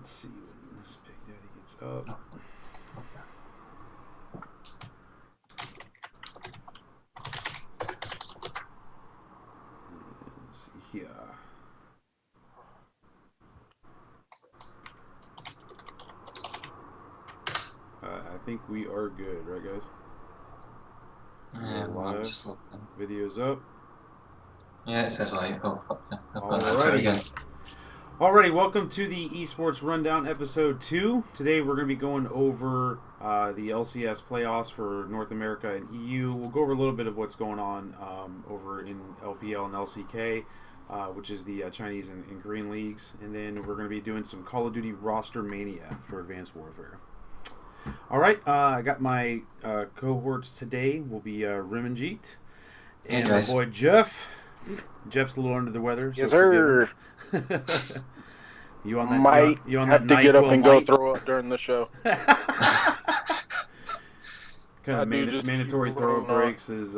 Let's see when this Big Daddy gets up. Let's see here. I think we are good, right, guys? Yeah, live. just looking. Video's up. Yeah, it says live. Oh, fuck yeah. I've got that again. Alrighty, welcome to the eSports Rundown episode 2. Today we're going to be going over the LCS playoffs for North America and EU. We'll go over a little bit of what's going on over in LPL and LCK, which is the Chinese and Korean leagues. And then we're going to be doing some Call of Duty roster Mania for Advanced Warfare. Alright, I got my cohorts today. Will be Rimanjeet and my boy Jeff. Jeff's a little under the weather. Yes, sir. You on that? Might you on have that to get up and go light? throw up during the show. Kind of mandatory throw up breaks is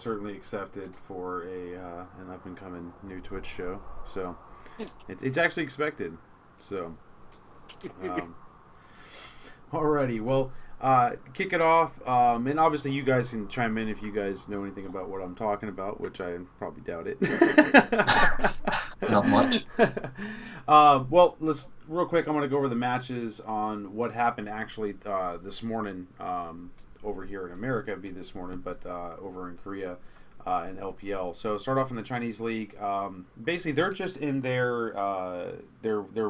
certainly accepted for an up and coming new Twitch show. So it's actually expected. So alrighty, well. Kick it off, and obviously you guys can chime in if you guys know anything about what I'm talking about, which I probably doubt it. Not much. Well, let's real quick. I'm going to go over the matches on what happened actually this morning over here in America. It'd be this morning, but over in Korea in LPL. So start off in the Chinese league. Basically, they're just in their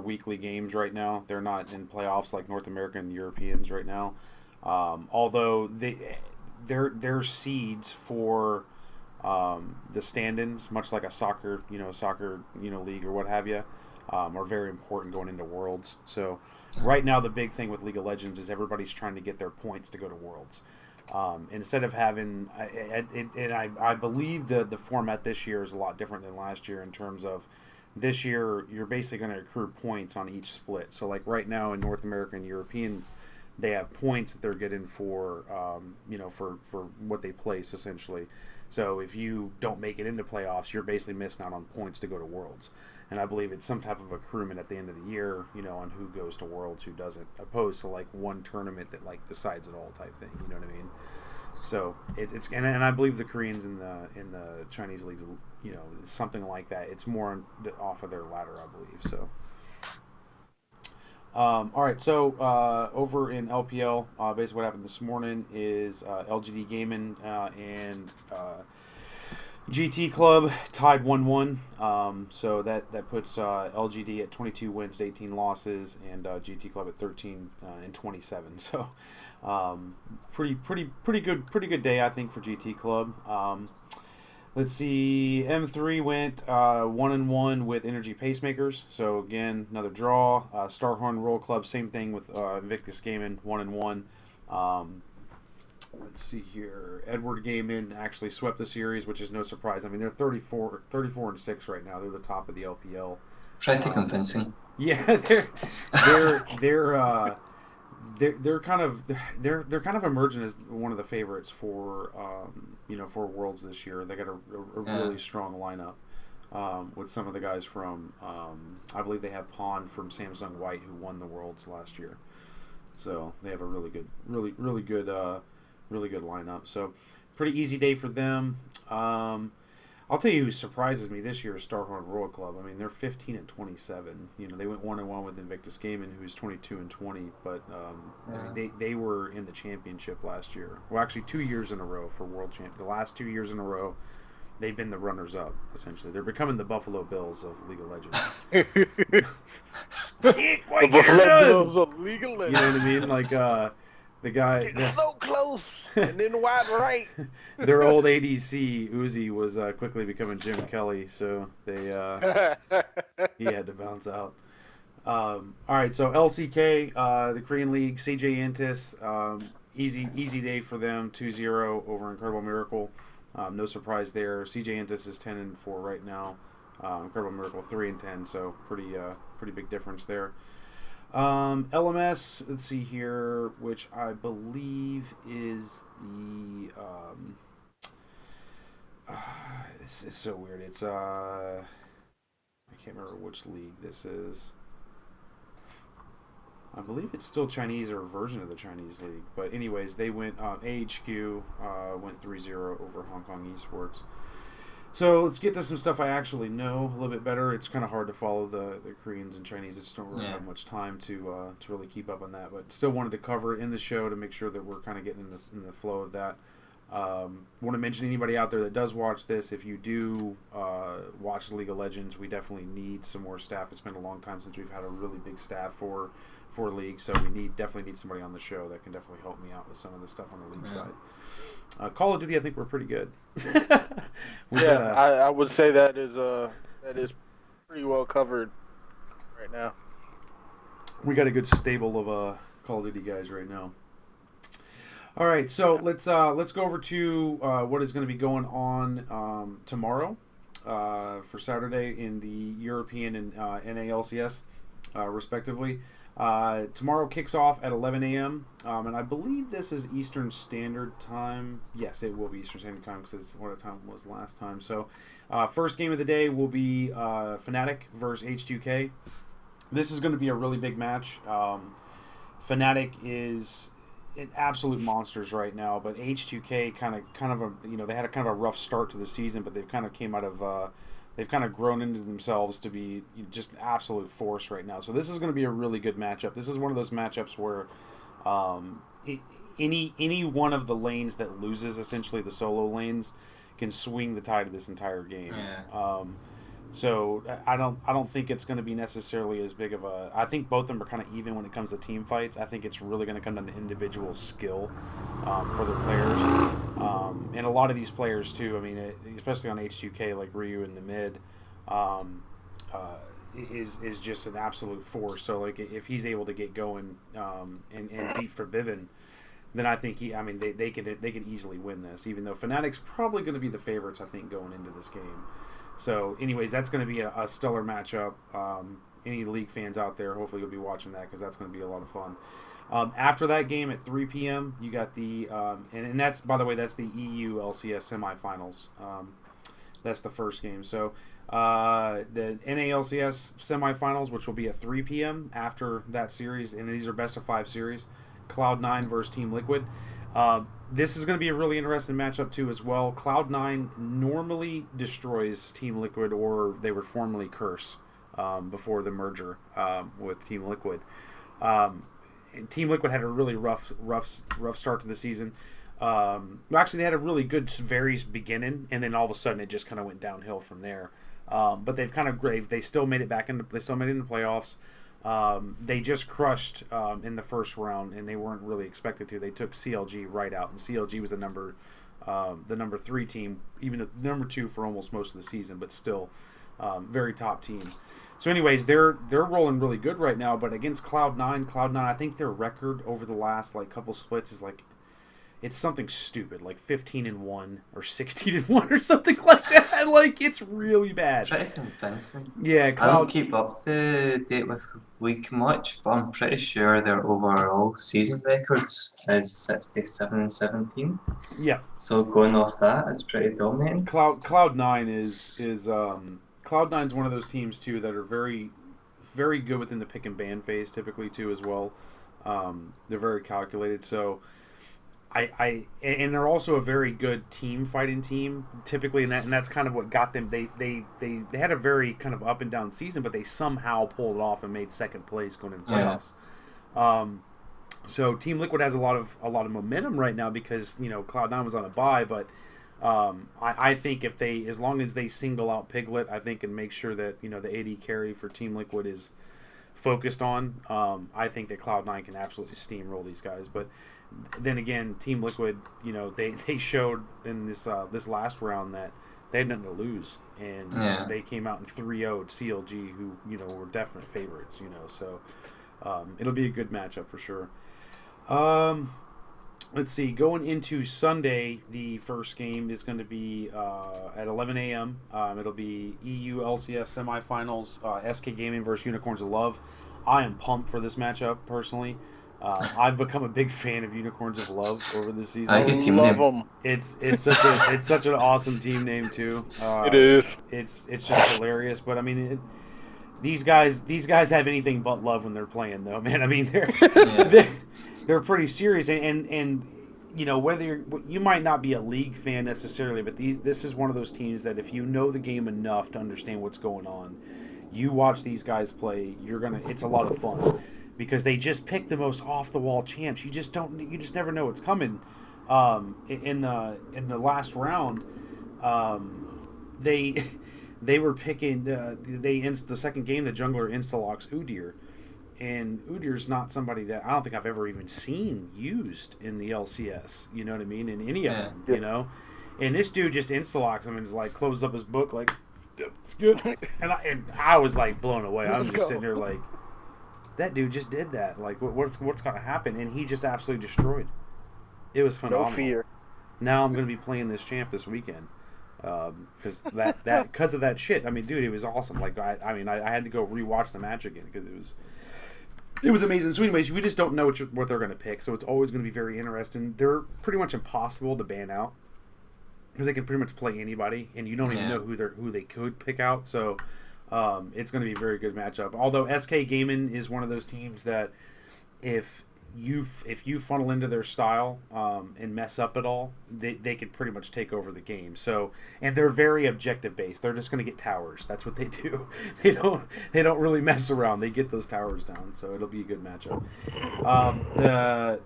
weekly games right now. They're not in playoffs like North American Europeans right now. Although they're seeds for the stand-ins, much like a soccer league or what have you, are very important going into Worlds. So right now the big thing with League of Legends is everybody's trying to get their points to go to Worlds. Instead of having, I believe the format this year is a lot different than last year in terms of this year you're basically going to accrue points on each split. So like right now in North American Europeans, they have points that they're getting for for what they place essentially. So if you don't make it into playoffs, you're basically missing out on points to go to Worlds. And I believe it's some type of accruement at the end of the year, on who goes to Worlds, who doesn't, opposed to like one tournament that like decides it all type thing. You know what I mean? So it's and I believe the Koreans in the Chinese leagues, something like that. It's more off of their ladder, I believe. So. All right, so over in LPL, basically what happened this morning is LGD Gaming and GT Club tied 1-1. So that puts LGD at 22 wins, 18 losses, and GT Club at 13 and 27. So pretty good day, I think, for GT Club. Let's see, M3 went 1-1 with Energy Pacemakers. So again, another draw. Starhorn Roll Club, same thing with Invictus Gaming, 1-1. Let's see here. Edward Gaming actually swept the series, which is no surprise. I mean, they're 34-6 right now. They're the top of the LPL. Pretty convincing. Yeah, they're kind of emerging as one of the favorites for for Worlds this year. They got a really strong lineup with some of the guys from I believe they have Pawn from Samsung White who won the Worlds last year. So they have a really good lineup. So pretty easy day for them. I'll tell you who surprises me this year is Starhorn Royal Club. I mean, they're 15-27. They went 1-1 with Invictus Gaming, who's 22-20. But they were in the championship last year. Well, actually, 2 years in a row for World Champ. The last 2 years in a row, they've been the runners-up. Essentially, they're becoming the Buffalo Bills of League of Legends. The Buffalo Bills of League of Legends. You know what I mean? Like the guy. So close, and then wide right. Their old ADC Uzi was quickly becoming Jim Kelly, so he had to bounce out. All right, so LCK, the Korean League, CJ Entis, easy day for them, 2-0 over Incredible Miracle. No surprise there. CJ Entis is 10-4 right now. Incredible Miracle 3-10, so pretty big difference there. LMS, let's see here, which I believe is the this is so weird. It's I can't remember which league this is. I believe it's still Chinese or a version of the Chinese league. But anyways, they went AHQ went 3-0 over Hong Kong eSports. So let's get to some stuff I actually know a little bit better. It's kind of hard to follow the Koreans and Chinese. I just don't really have much time to really keep up on that. But still wanted to cover it in the show to make sure that we're kind of getting in the flow of that. Want to mention anybody out there that does watch this, if you do watch League of Legends, we definitely need some more staff. It's been a long time since we've had a really big staff for League, so we definitely need somebody on the show that can definitely help me out with some of the stuff on the League side. Call of Duty, I think we're pretty good. I would say that is pretty well covered right now. We got a good stable of Call of Duty guys right now. All right, so let's go over to what is going to be going on tomorrow for Saturday in the European and NA/LCS, respectively. Tomorrow kicks off at 11 a.m. And I believe this is Eastern Standard Time. Yes, it will be Eastern Standard Time because it's what time it was last time. So, first game of the day will be Fnatic versus H2K. This is going to be a really big match. Fnatic is absolute monsters right now, but H2K kind of they had a kind of a rough start to the season, but they've kind of came out of they've kind of grown into themselves to be just an absolute force right now. So this is going to be a really good matchup. This is one of those matchups where any one of the lanes that loses, essentially the solo lanes, can swing the tide of this entire game. Yeah. So I don't think it's going to be necessarily as big of a. I think both of them are kind of even when it comes to team fights. I think it's really going to come down to individual skill for the players, and a lot of these players too. I mean, especially on H2K, like Ryu in the mid, is just an absolute force. So like if he's able to get going and beat Forbidden, then I think they could easily win this. Even though Fnatic's probably going to be the favorites, I think, going into this game. So, anyways, that's going to be a stellar matchup. Any League fans out there, hopefully you'll be watching that because that's going to be a lot of fun. After that game at 3 p.m., you got the and that's, by the way, that's the EU LCS semifinals. That's the first game. So the NA LCS semifinals, which will be at 3 p.m. after that series, and these are best of 5 series. Cloud9 versus Team Liquid. This is going to be a really interesting matchup too as well. Cloud9 normally destroys Team Liquid, or they were formerly Curse before the merger with Team Liquid. Team Liquid had a really rough start to the season. Actually, they had a really good, very beginning, and then all of a sudden it just kind of went downhill from there. But they've kind of they still made it into playoffs. They just crushed in the first round, and they weren't really expected to. They took CLG right out, and CLG was the number 3 team, even the number 2 for almost most of the season, but still very top team. So, anyways, they're rolling really good right now. But against Cloud9, I think their record over the last couple splits is it's something stupid, like 15-1 or 16-1 or something like that. It's really bad. Pretty convincing. Yeah, I don't keep up to date with League much, but I'm pretty sure their overall season records is 67-17. Yeah. So going off that, it's pretty dominating. Cloud9 is Cloud9's one of those teams too that are very, very good within the pick and ban phase typically too as well. They're very calculated, so. And they're also a very good team fighting team typically, and that's kind of what got them. They had a very kind of up and down season, but they somehow pulled it off and made second place going into playoffs. Yeah. So Team Liquid has a lot of momentum right now because Cloud9 was on a bye, but I think as long as they single out Piglet, I think, and make sure that the AD carry for Team Liquid is focused on, I think that Cloud9 can absolutely steamroll these guys, but. Then again, Team Liquid, they showed in this last round that they had nothing to lose, and they came out and 3-0'd CLG, who were definite favorites. So it'll be a good matchup for sure. Let's see. Going into Sunday, the first game is going to be at 11 a.m. It'll be EU LCS semifinals, SK Gaming versus Unicorns of Love. I am pumped for this matchup personally. I've become a big fan of Unicorns of Love over the season. I get team name. It's such an awesome team name too. It is. It's just hilarious. But I mean, these guys have anything but love when they're playing, though, man. I mean, Yeah. they're pretty serious, and you know, whether you might not be a league fan necessarily, but this is one of those teams that if you know the game enough to understand what's going on, you watch these guys play, it's a lot of fun because they just pick the most off the wall champs. You just never know what's coming. In the last round, they they were picking the second game, the jungler instalocks Udyr. And Udyr's not somebody that I don't think I've ever even seen used in the LCS. You know what I mean? In any of them, you know. And this dude just insta-locks him and is like closes up his book like, yep, it's good. And I was like blown away. I'm just sitting there like, that dude just did that. Like, what's gonna happen? And he just absolutely destroyed. It was phenomenal. No fear. Now I'm gonna be playing this champ this weekend. Because because of that shit. I mean, dude, it was awesome. Like, I had to go rewatch the match again because it was amazing. So, anyways, we just don't know what they're going to pick, so it's always going to be very interesting. They're pretty much impossible to ban out because they can pretty much play anybody, and you don't even know who they could pick out. So, it's going to be a very good matchup. Although SK Gaming is one of those teams that if you funnel into their style and mess up at all, they could pretty much take over the game. So, and they're very objective based. They're just going to get towers. That's what they do. They don't really mess around. They get those towers down. So it'll be a good matchup.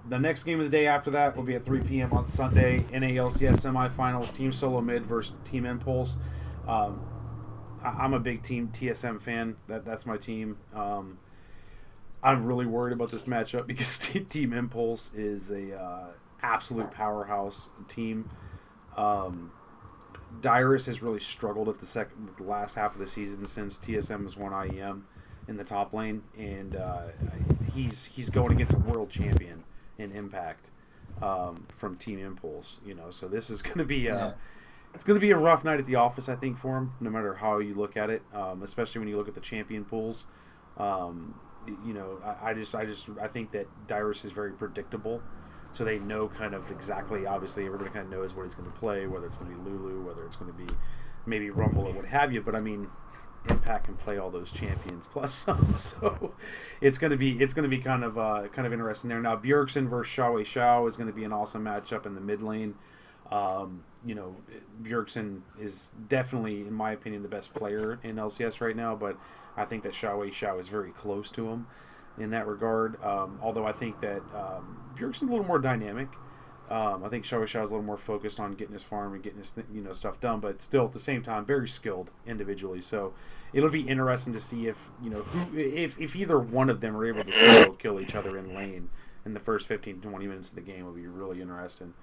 The next game of the day after that will be at 3 p.m. on Sunday. NALCS semifinals. Team Solo Mid versus Team Impulse. I'm a big Team TSM fan. That's my team. I'm really worried about this matchup because Team Impulse is a absolute powerhouse team. Dyrus has really struggled at the last half of the season since TSM has won IEM in the top lane, and he's going against a world champion in Impact from Team Impulse. You know, so this is going to be it's going to be a rough night at the office, I think, for him. No matter how you look at it, especially when you look at the champion pools. You know, I think that Dyrus is very predictable, so they know kind of exactly. Obviously, everybody kind of knows what he's going to play, whether it's going to be Lulu, whether it's going to be maybe Rumble or what have you. But I mean, Impact can play all those champions plus some, so it's going to be kind of interesting there. Now, Bjergsen versus Xiao is going to be an awesome matchup in the mid lane. You know, Bjergsen is definitely, in my opinion, the best player in LCS right now, but I think that Xiao is very close to him in that regard. Although I think that Bjergsen's a little more dynamic. I think Xiao is a little more focused on getting his farm and getting his stuff done, but still at the same time very skilled individually. So it'll be interesting to see if if either one of them are able to solo kill each other in lane in the first 15-20 minutes of the game. Will be really interesting.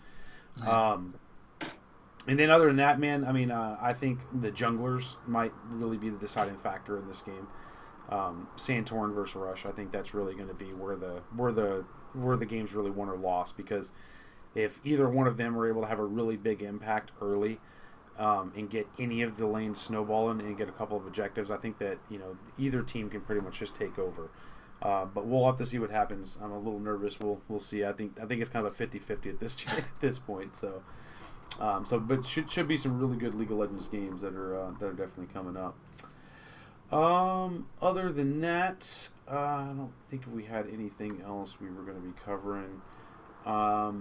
And then other than that, man, I mean, I think the junglers might really be the deciding factor in this game. Santorin versus Rush, I think that's really going to be where the game's really won or lost, because if either one of them are able to have a really big impact early and get any of the lanes snowballing and get a couple of objectives, I think that either team can pretty much just take over. But we'll have to see what happens. I'm a little nervous. We'll see. I think it's kind of a 50-50 at this point. So. But should be some really good League of Legends games that are definitely coming up. Other than that, I don't think we had anything else we were going to be covering. I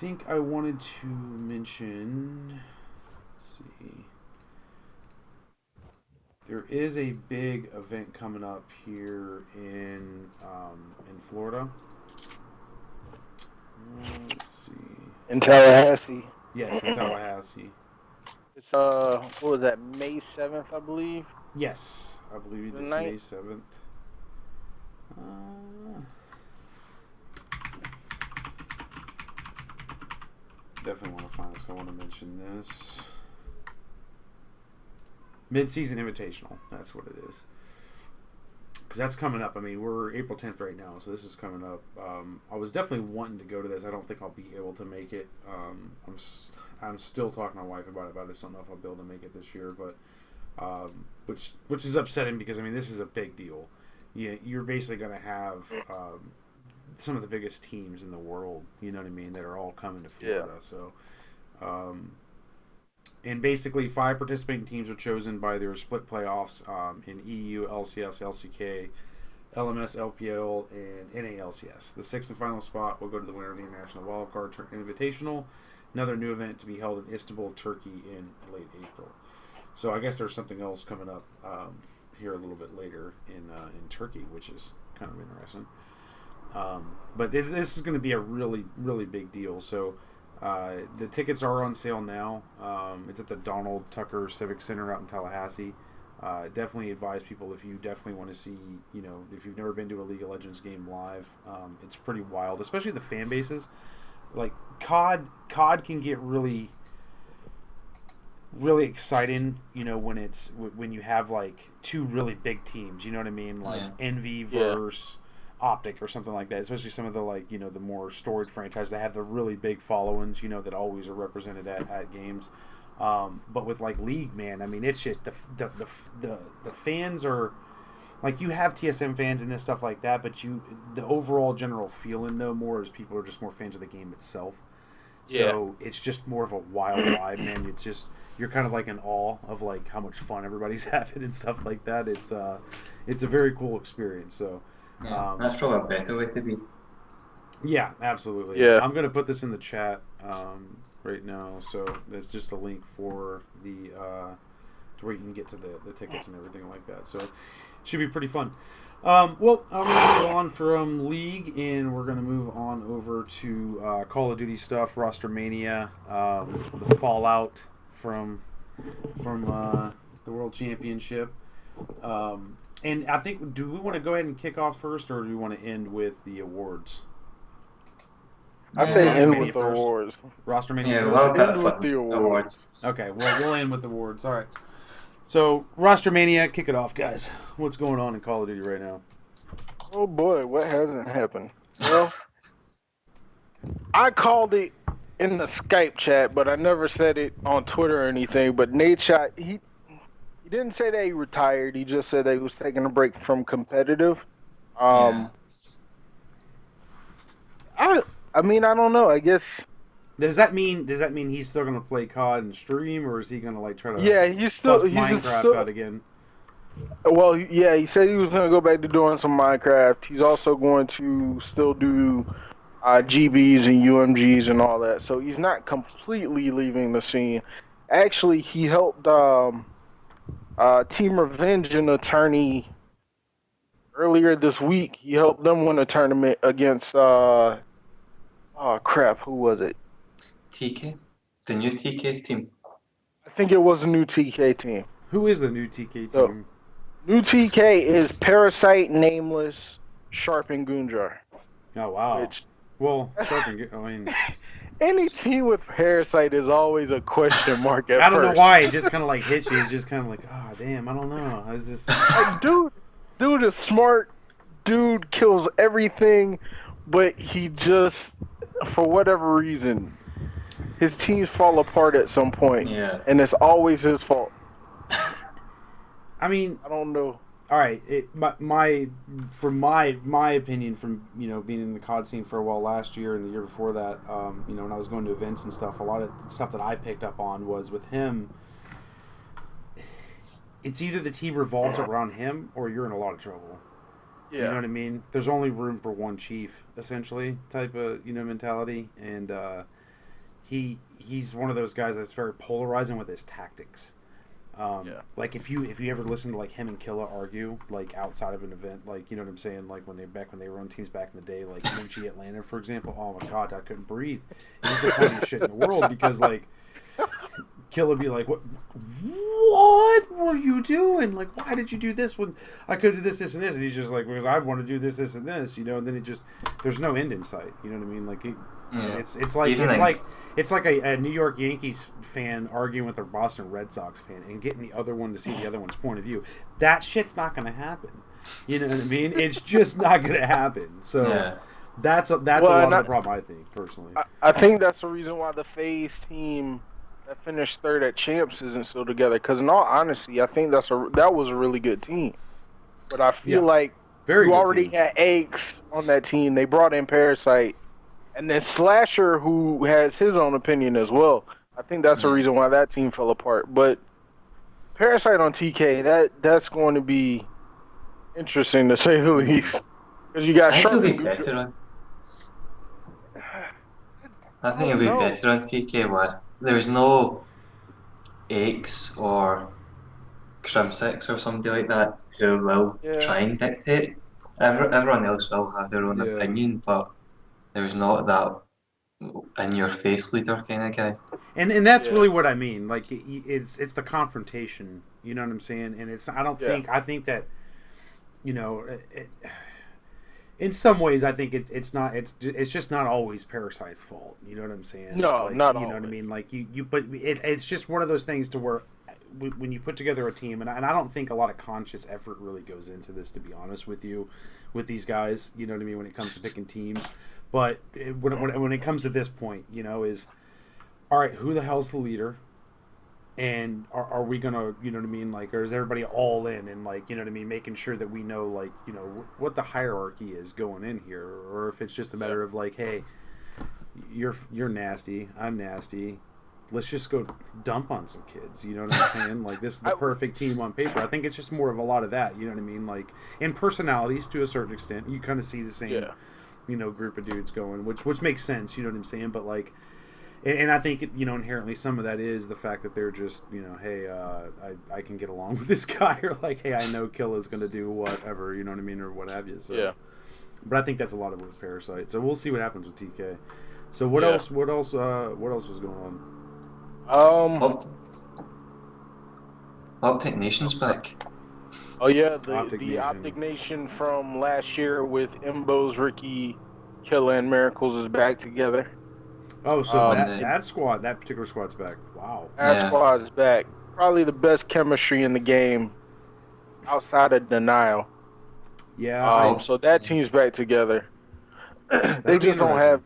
think I wanted to mention. Let's see. There is a big event coming up here in Florida. Let's see. In Tallahassee. Yes, in Tallahassee. It's what was that? May 7th, I believe. Yes, I believe it's May 7th. Definitely want to find this. I want to mention this. Mid-season Invitational. That's what it is. Because that's coming up. I mean, we're April 10th right now, so this is coming up. I was definitely wanting to go to this. I don't think I'll be able to make it. I'm still talking to my wife about it, but I just don't know if I'll be able to make it this year. But which is upsetting because I mean this is a big deal. You're basically going to have some of the biggest teams in the world. You know what I mean? That are all coming to Florida. Yeah. So And basically, 5 participating teams are chosen by their split playoffs in EU, LCS, LCK, LMS, LPL, and NALCS. The 6th and final spot will go to the winner of the International Wildcard Invitational, another new event to be held in Istanbul, Turkey in late April. So I guess there's something else coming up here a little bit later in Turkey, which is kind of interesting. But this is going to be a really, really big deal. So the tickets are on sale now. It's at the Donald Tucker Civic Center out in Tallahassee. Definitely advise people if you definitely want to see, if you've never been to a League of Legends game live, it's pretty wild, especially the fan bases. Like COD can get really, really exciting, when you have like 2 really big teams. You know what I mean? Like Envy versus Optic or something like that. Especially some of the the more storied franchises that have the really big followings, that always are represented at games. But with like League, man, I mean, it's just the fans are like, you have TSM fans and this stuff like that, but the overall general feeling though more is people are just more fans of the game itself. So it's just more of a wild vibe, man. It's just, you're kind of like in awe of like how much fun everybody's having and stuff like that. It's a very cool experience. So that's probably a better way to be. Yeah, absolutely. Yeah. I'm gonna put this in the chat right now. So there's just a link for the to where you can get to the tickets and everything like that. So it should be pretty fun. Well, I'm gonna move on from League, and we're gonna move on over to Call of Duty stuff, roster Mania, the fallout from the World Championship. And I think, do we want to go ahead and kick off first, or do we want to end with the awards? I say Roster end Mania with the first. awards. Roster Mania Yeah, first. well, End with the awards. Okay, well, we'll end with the awards. All right. So, Roster Mania, kick it off, guys. What's going on in Call of Duty right now? Oh boy, what hasn't happened? Well, I called it in the Skype chat, but I never said it on Twitter or anything. But Nadeshot, he didn't say that he retired. He just said that he was taking a break from competitive. I mean, I don't know. I guess. Does that mean he's still going to play COD and stream, or is he going to like try to he's bust Minecraft out again? Well, yeah, he said he was going to go back to doing some Minecraft. He's also going to still do GBs and UMGs and all that. So he's not completely leaving the scene. Actually, he helped Team Revenge, an attorney, earlier this week. He helped them win a tournament against who was it? TK? The new TK's team. I think it was a new TK team. Who is the new TK team? So, new TK is Parasite, Nameless, Sharp, and Gunjar. Oh, wow. Well, Sharp and I mean... Any team with Parasite is always a question mark at I don't first. know why. It just kind of like hits you. It's just kind of like, oh, damn, I don't know. It's just... Like, dude is smart. Dude kills everything, but he just, for whatever reason, his teams fall apart at some point, and it's always his fault. I mean, I don't know. All right, my opinion from being in the COD scene for a while last year and the year before that, when I was going to events and stuff, a lot of stuff that I picked up on was with him. It's either the team revolves around him or you're in a lot of trouble. Yeah. You know what I mean? There's only room for one chief, essentially, type of mentality, and he's one of those guys that's very polarizing with his tactics. Like if you ever listen to like him and Killa argue like outside of an event, like you know what I'm saying, like when they were on teams back in the day, like UNG Atlanta for example, oh my god, I couldn't breathe. It was the funniest shit in the world because like Killa would be like, what were you doing? Like, why did you do this when I could do this, and this? And he's just like, because I want to do this, and this, and then it just, there's no end in sight. You know what I mean? Like, it's like a New York Yankees fan arguing with a Boston Red Sox fan and getting the other one to see the other one's point of view. That shit's not going to happen. You know what I mean? It's just not going to happen. So that's a lot of the problem, I think, personally. I think that's the reason why the FaZe team that finished third at Champs isn't still together. Because in all honesty, I think that was a really good team. But I feel like you already had Eggs on that team. They brought in Parasite. And then Slasher, who has his own opinion as well. I think that's the reason why that team fell apart. But Parasite on TK, that's going to be interesting to say the least. Because you got I think Sharp he'll and be Gudra. better on. I think he'll be better on TK with. There's no Aches or Crim6 or somebody like that who will try and dictate. Everyone else will have their own opinion, but there's not that in-your-face leader kind of guy. And that's really what I mean. Like it's the confrontation. You know what I'm saying? And it's I think that in some ways I think it's just not always Parasite's fault. You know what I'm saying? No, like, not you always. know what I mean. Like but it's just one of those things to where when you put together a team, and I don't think a lot of conscious effort really goes into this, to be honest with you, with these guys. You know what I mean when it comes to picking teams. But when it comes to this point, is all right, who the hell's the leader? And are we gonna, you know what I mean, like, or is everybody all in and, like, you know what I mean, making sure that we know, like, what the hierarchy is going in here, or if it's just a matter of like, hey, you're nasty, I'm nasty, let's just go dump on some kids, you know what I'm saying? Like, this is the perfect team on paper. I think it's just more of a lot of that, you know what I mean, like, and personalities to a certain extent. You kind of see the same, group of dudes going, which makes sense, you know what I'm saying, but like. And I think, inherently some of that is the fact that they're just, hey, I can get along with this guy, or like, hey, I know Killa's going to do whatever, you know what I mean, or what have you. So, but I think that's a lot of it with Parasite. So we'll see what happens with TK. So what else? What else was going on? Optic Nation's back. Oh yeah, the Optic Nation from last year with Imbos, Ricky, Killa, and Miracles is back together. Oh, so that particular squad's back. Wow. That squad is back. Probably the best chemistry in the game outside of Denial. Yeah. So that team's back together. They just don't have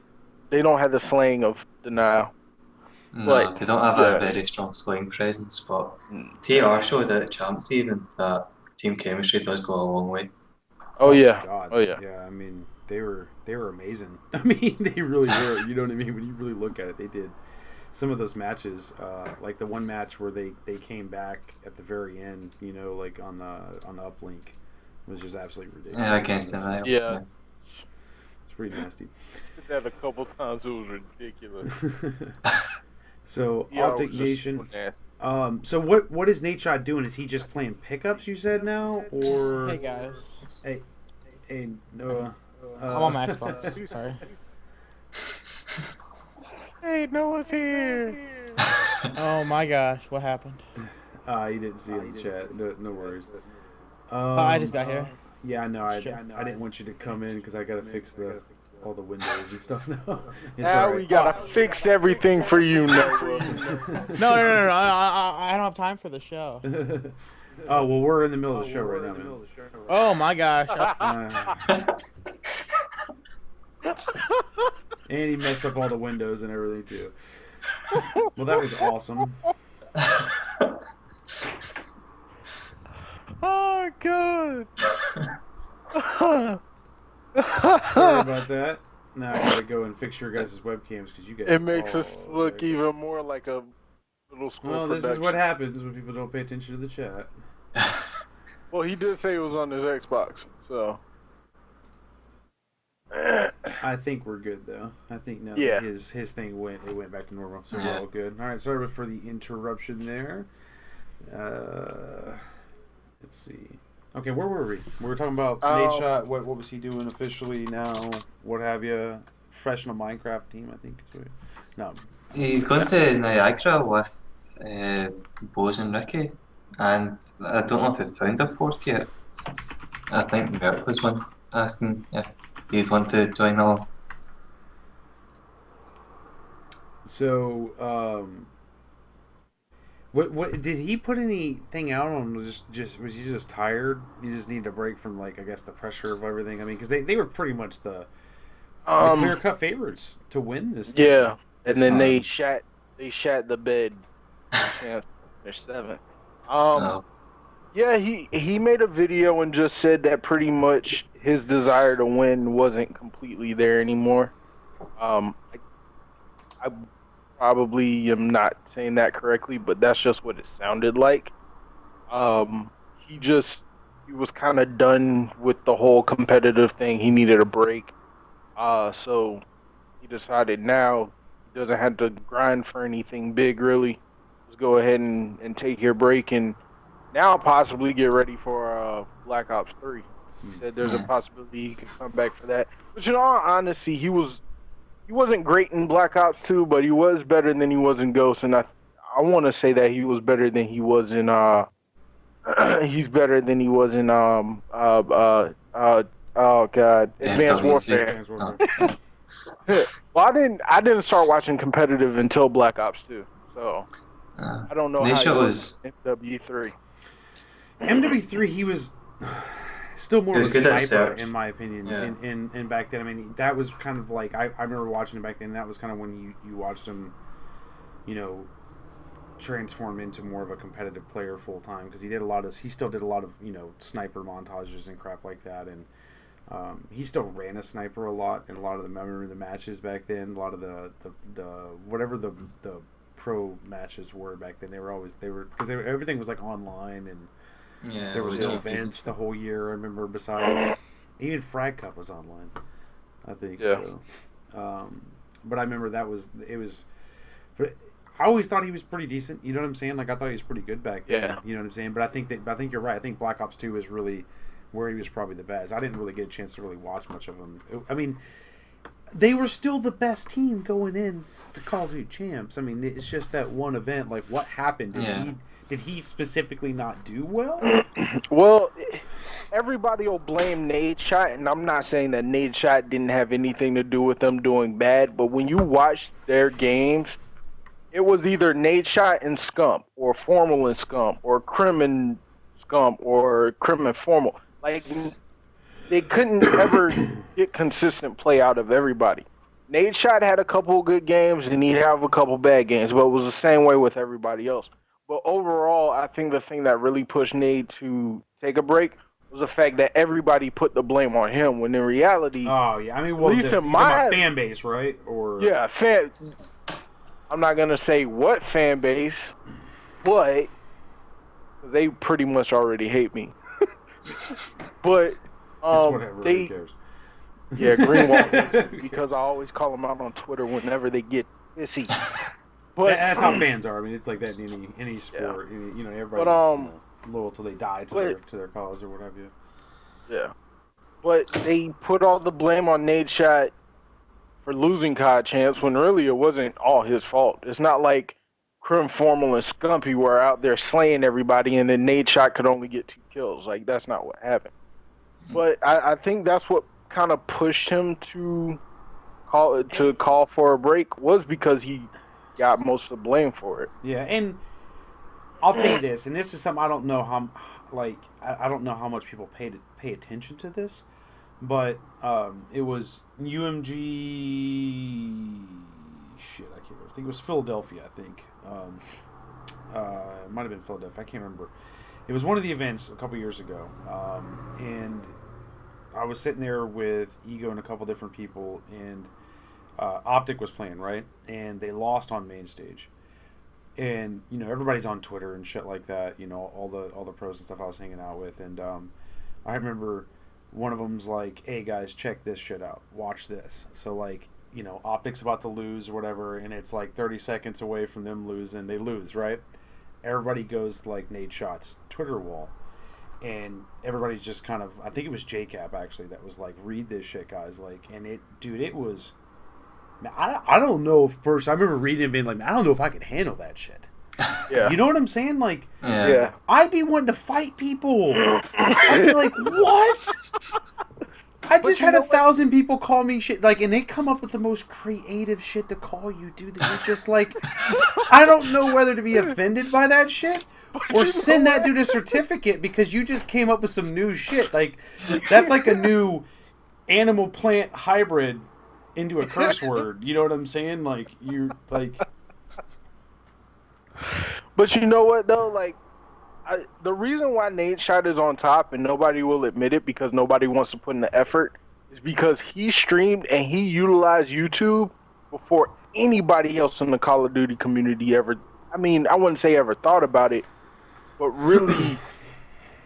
the slaying of Denial. No, they don't have a very strong slaying presence, but TR showed at Champs even that team chemistry does go a long way. Oh yeah. God. Oh yeah. Yeah, I mean, they were amazing. I mean, they really were. You know what I mean? When you really look at it, they did some of those matches, like the one match where they came back at the very end. Like on the uplink, was just absolutely ridiculous. Yeah, against Denial. Yeah, it's pretty nasty. Did that a couple times. It was ridiculous. So Optic Nation. So what is Nate Shot doing? Is he just playing pickups? You said now, or hey guys. Hey Noah. I'm on my Xbox. Sorry. Hey, Noah's here. Oh my gosh, what happened? You didn't see it in the chat. No worries. I just got here. Yeah, I know. I didn't want you to come in because I gotta fix all the windows and stuff now. Now we gotta fix everything for you, Noah. No. I don't have time for the show. Oh, well, we're in the middle of the show right now, man. Oh my gosh. And he messed up all the windows and everything too. Well, that was awesome. Oh god. Sorry about that. Now I gotta go and fix your guys' webcams because you guys. It makes us look even more like a little school. Well, this is what happens when people don't pay attention to the chat. Well, he did say it was on his Xbox, so. I think we're good though. I think now his thing went back to normal, so we're all good. All right, sorry for the interruption there. Let's see. Okay, where were we? We were talking about Nate Shot. What was he doing officially now? What have you? Professional Minecraft team, I think. No. He's going to Niagara with Bose and Ricky, and I don't know if they found a fourth yet. I think Merck was one asking if he'd want to join along. So, what did he put anything out on? Just was he just tired? You just need a break from, like, I guess, the pressure of everything. I mean, because they were pretty much the clear-cut favorites to win this thing. Yeah, and then they shat the bed. Yeah, they're 7th. Yeah, he made a video and just said that pretty much his desire to win wasn't completely there anymore. probably am not saying that correctly, but that's just what it sounded like. He was kind of done with the whole competitive thing. He needed a break. So he decided now he doesn't have to grind for anything big, really. Just go ahead and take your break and now possibly get ready for Black Ops 3. He said there's a possibility he could come back for that. But in all honesty, he wasn't great in Black Ops 2, but he was better than he was in Ghost, and I want to say that he was better than he was in he's better than he was in oh god, Advanced Warfare. Well, I didn't start watching competitive until Black Ops 2, so I don't know how he was in MW3. MW3, he was still more of a sniper, in my opinion. In back then, I mean, that was kind of like I remember watching it back then. That was kind of when you watched him, transform into more of a competitive player full time, because he still did a lot of sniper montages and crap like that, and he still ran a sniper a lot in a lot of the matches back then. A lot of the whatever the pro matches were back then, they were because everything was like online, and there was no events the whole year. I remember, besides even Frag Cup was online, I think. Yeah. So, but I remember but I always thought he was pretty decent. You know what I'm saying? Like, I thought he was pretty good back then. Yeah. You know what I'm saying? But I think you're right. I think Black Ops 2 is really where he was probably the best. I didn't really get a chance to really watch much of him. I mean, they were still the best team going in to Call of Duty Champs. I mean, it's just that one event. Like, what happened? Did he specifically not do well? Well, everybody will blame Nadeshot, and I'm not saying that Nadeshot didn't have anything to do with them doing bad, but when you watch their games, it was either Nadeshot and Scump, or Formal and Scump, or Crim and Scump, or Crim and Formal. Like, they couldn't ever get consistent play out of everybody. Nadeshot had a couple of good games, and he'd have a couple bad games, but it was the same way with everybody else. But overall, I think the thing that really pushed Nade to take a break was the fact that everybody put the blame on him, when in reality... Oh, yeah. I mean, well, my fan base, right? Or yeah, I'm not going to say what fan base, but... because they pretty much already hate me. But... it's whatever, who cares? Yeah, Greenwald, because I always call them out on Twitter whenever they get pissy. But that's how fans are. I mean, it's like that in any sport. Yeah. Everybody's loyal till they die to their cause or what have you. Yeah, but they put all the blame on Nadeshot for losing COD Champs, when really it wasn't all his fault. It's not like Crim, Formal, and Scumpy were out there slaying everybody, and then Nadeshot could only get 2 kills. Like, that's not what happened. But I think that's what kind of pushed him to call for a break, was because he got most of the blame for it. Yeah, and I'll tell you this, and this is something I don't know how, I don't know how much people pay attention to this, but it was UMG. Shit, I can't remember. I think it was Philadelphia. I think it might have been Philadelphia. I can't remember. It was one of the events a couple years ago, and I was sitting there with Ego and a couple different people, and Optic was playing, right? And they lost on main stage. And, everybody's on Twitter and shit like that, all the pros and stuff I was hanging out with. And I remember one of them's like, hey, guys, check this shit out. Watch this. So, like, Optic's about to lose or whatever, and it's like 30 seconds away from them losing. They lose, right? Everybody goes to, like, Nadeshot's Twitter wall. And everybody's just kind of, I think it was JCap, actually, that was like, read this shit, guys. Like, and it was... I don't know if I remember reading it and being like, I don't know if I could handle that shit. Yeah. You know what I'm saying? Like, yeah. I'd be wanting to fight people. I'd be like, what? I just had 1,000 people call me shit, like, and they come up with the most creative shit to call you, dude. That you're just like, I don't know whether to be offended by that shit or send that dude a certificate because you just came up with some new shit. Like, that's like a new animal plant hybrid into a curse word. You know what I'm saying? Like, you like. But you know what though? Like, the reason why Nadeshot is on top and nobody will admit it, because nobody wants to put in the effort, is because he streamed and he utilized YouTube before anybody else in the Call of Duty community ever. I mean, I wouldn't say ever thought about it, but really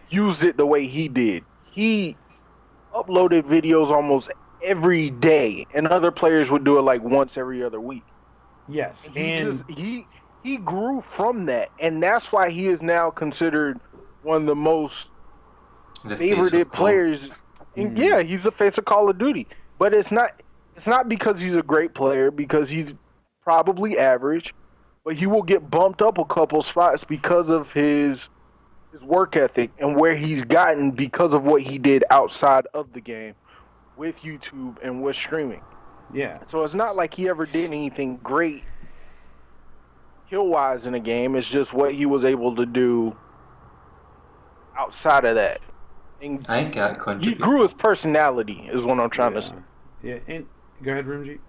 used it the way he did. He uploaded videos almost every day, and other players would do it like once every other week. Yes, And he grew from that, and that's why he is now considered one of the most favorited players. And yeah, he's the face of Call of Duty. But it's not because he's a great player, because he's probably average, but he will get bumped up a couple spots because of his work ethic and where he's gotten because of what he did outside of the game with YouTube and with streaming. Yeah. So it's not like he ever did anything great kill-wise in a game. It's just what he was able to do outside of that. And I think that contributed. He grew his personality, is what I'm trying to say. Yeah, and go ahead, Rimji.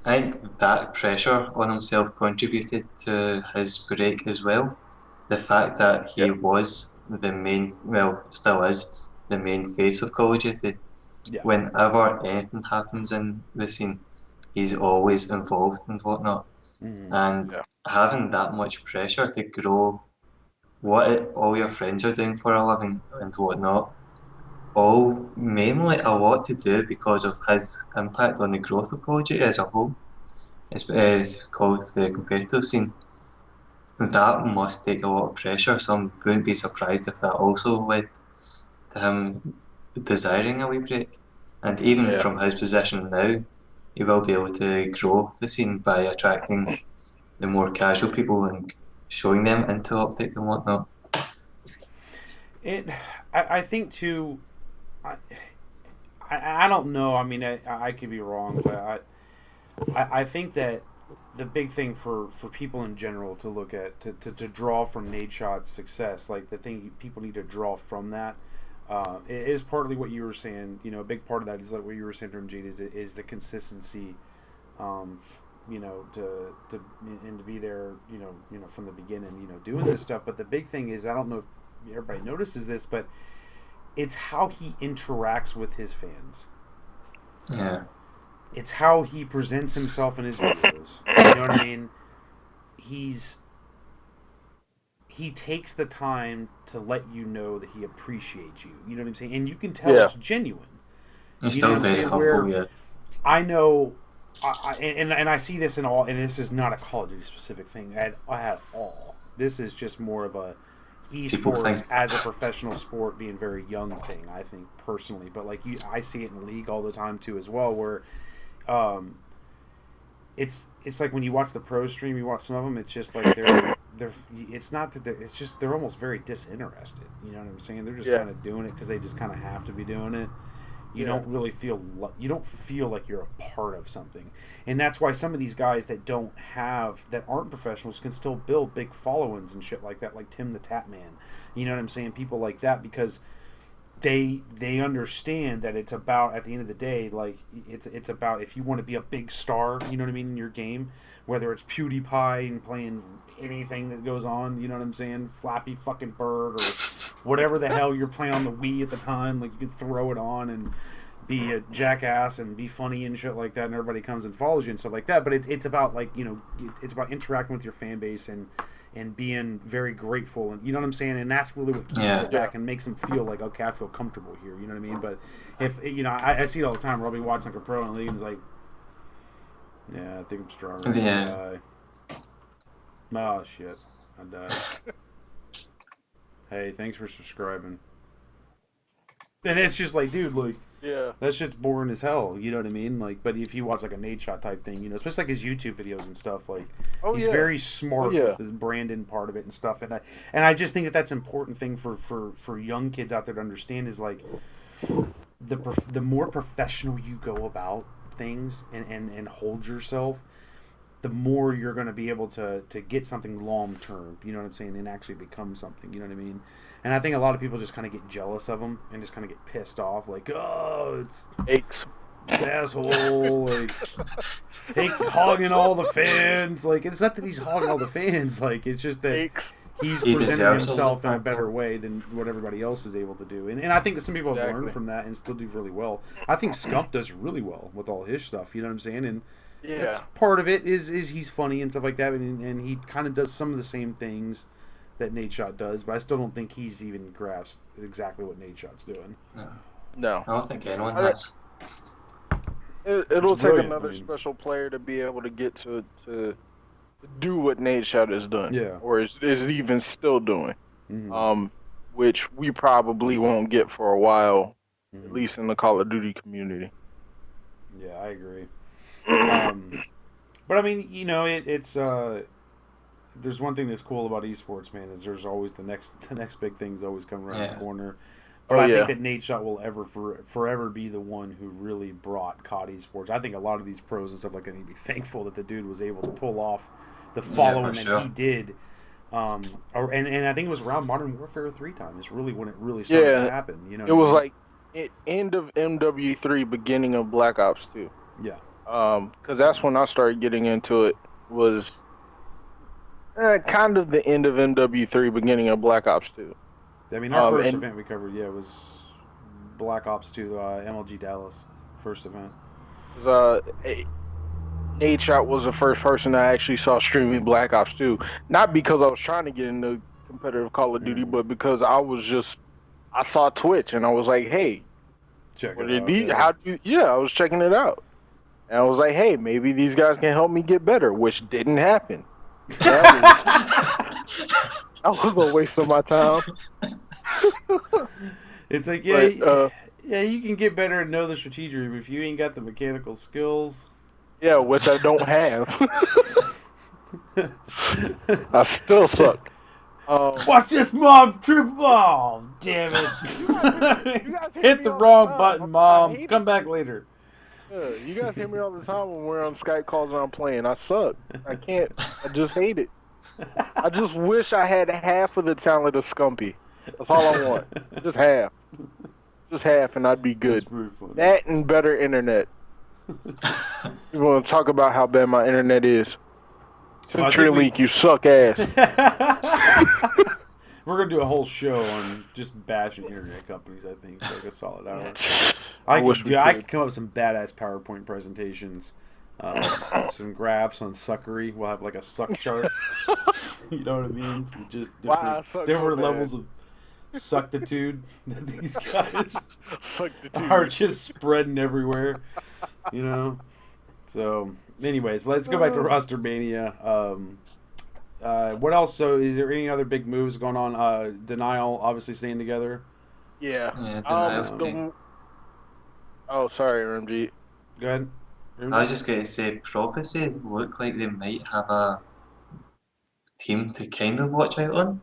I think that pressure on himself contributed to his break as well. The fact that he was the main, well, still is, the main face of Call of Duty. Yeah. Whenever anything happens in the scene, he's always involved and whatnot. And having that much pressure to grow all your friends are doing for a living and whatnot, all mainly a lot to do because of his impact on the growth of Call of Duty as a whole. It's called the competitive scene. That must take a lot of pressure, so I wouldn't be surprised if that also led to him desiring a wee break. And even from his position now, he will be able to grow the scene by attracting the more casual people and showing them into Optic and whatnot. I think too. I don't know. I mean, I could be wrong, but I think that the big thing for people in general to look at to draw from Nadeshot's success, like the thing people need to draw from that, it is partly what you were saying. You know, a big part of that is like what you were saying, Jade, is the consistency. You know, to be there, you know, from the beginning, you know, doing this stuff. But the big thing is, I don't know if everybody notices this, but it's how he interacts with his fans. Yeah. It's how he presents himself in his videos. You know what I mean? He takes the time to let you know that he appreciates you. You know what I'm saying? And you can tell it's genuine. He's still very humble, yeah. I know, and I see this in all, and this is not a Call of Duty specific thing at all. This is just more of a eSports as a professional sport being very young thing, I think, personally. But like I see it in League all the time too as well, where it's like when you watch the pro stream, you watch some of them, it's just like they're it's not that it's just they're almost very disinterested. You know what I'm saying? They're just kind of doing it because they just kind of have to be doing it. You don't really feel like you're a part of something, and that's why some of these guys that aren't professionals can still build big followings and shit like that, like Tim the Tap Man. You know what I'm saying? People like that, because they understand that it's about, at the end of the day, like it's about, if you want to be a big star, you know what I mean, in your game, whether it's PewDiePie and playing anything that goes on, you know what I'm saying, Flappy fucking Bird or whatever the hell you're playing on the Wii at the time, like you can throw it on and be a jackass and be funny and shit like that, and everybody comes and follows you and stuff like that. But it's about, like, you know, it's about interacting with your fan base and being very grateful, and you know what I'm saying, and that's really what keeps it back and makes them feel like, okay, I feel comfortable here, you know what I mean? But if, you know, I see it all the time where I'll be watching like a pro in the league and it's like, yeah, I think I'm stronger. Yeah. Oh shit, I died. Hey, thanks for subscribing. And it's just like, dude, like, that shit's boring as hell, you know what I mean? Like, but if you watch like a Nadeshot type thing, you know, especially like his YouTube videos and stuff, like, he's very smart with his branding part of it and stuff, and I just think that that's an important thing for young kids out there to understand, is like the more professional you go about things and hold yourself, the more you're going to be able to get something long term, you know what I'm saying, and actually become something, you know what I mean? And I think a lot of people just kind of get jealous of him and just kind of get pissed off, like, oh, it's asshole, like, hogging all the fans. Like, it's not that he's hogging all the fans, like, it's just that he's presenting himself in a better way than what everybody else is able to do. And I think that some people have learned from that and still do really well. I think Scump does really well with all his stuff, you know what I'm saying? And Yeah. That's part of it. Is he's funny and stuff like that, and he kind of does some of the same things that Nate Shot does, but I still don't think he's even grasped exactly what Nate Shot's doing. No. I don't think anyone has. It'll take another special player to be able to get to do what Nate Shot has done. Yeah. Or is even still doing. Mm-hmm. Which we probably won't get for a while, Mm-hmm. at least in the Call of Duty community. Yeah, I agree. But I mean, you know, it's there's one thing that's cool about esports, man, is there's always the next big thing's always come around the corner. But I think that Nate Shot will forever be the one who really brought COD esports. I think a lot of these pros and stuff like that need to be thankful that the dude was able to pull off the following that he did. And I think it was around Modern Warfare 3 time. It's really when it really started to happen. You know, it was like end of MW3, beginning of Black Ops 2. Yeah. Because that's when I started getting into it. Was kind of the end of MW3, beginning of Black Ops 2. I mean, our first event we covered, was Black Ops 2, MLG Dallas, first event. Nate Shot was the first person I actually saw streaming Black Ops 2. Not because I was trying to get into competitive Call of Duty, but because I saw Twitch and I was like, hey, check what it out. Yeah. I was checking it out. And I was like, hey, maybe these guys can help me get better, which didn't happen. That was a waste of my time. It's like, you can get better and know the strategy, but if you ain't got the mechanical skills... Yeah, which I don't have. I still suck. Watch this, Mom! Triple! Oh, damn it. You guys Hit the wrong button, Mom. Come back later. Yeah, you guys hear me all the time when we're on Skype calls and I'm playing. I suck. I can't. I just hate it. I just wish I had half of the talent of Scumpy. That's all I want. Just half. Just half and I'd be good. That and better internet. You want to talk about how bad my internet is? CenturyLink, you suck ass. We're going to do a whole show on just bashing internet companies, I think, for like a solid hour. I could come up with some badass PowerPoint presentations. Some graphs on suckery. We'll have like a suck chart. You know what I mean? Just different levels of suctitude that these guys are just spreading everywhere. You know? So, anyways, let's go back to roster mania. What else? So, is there any other big moves going on? Denial obviously staying together. Yeah. Denial oh, sorry, RMG. Go ahead. I was just going to say, Prophecy look like they might have a team to kind of watch out on.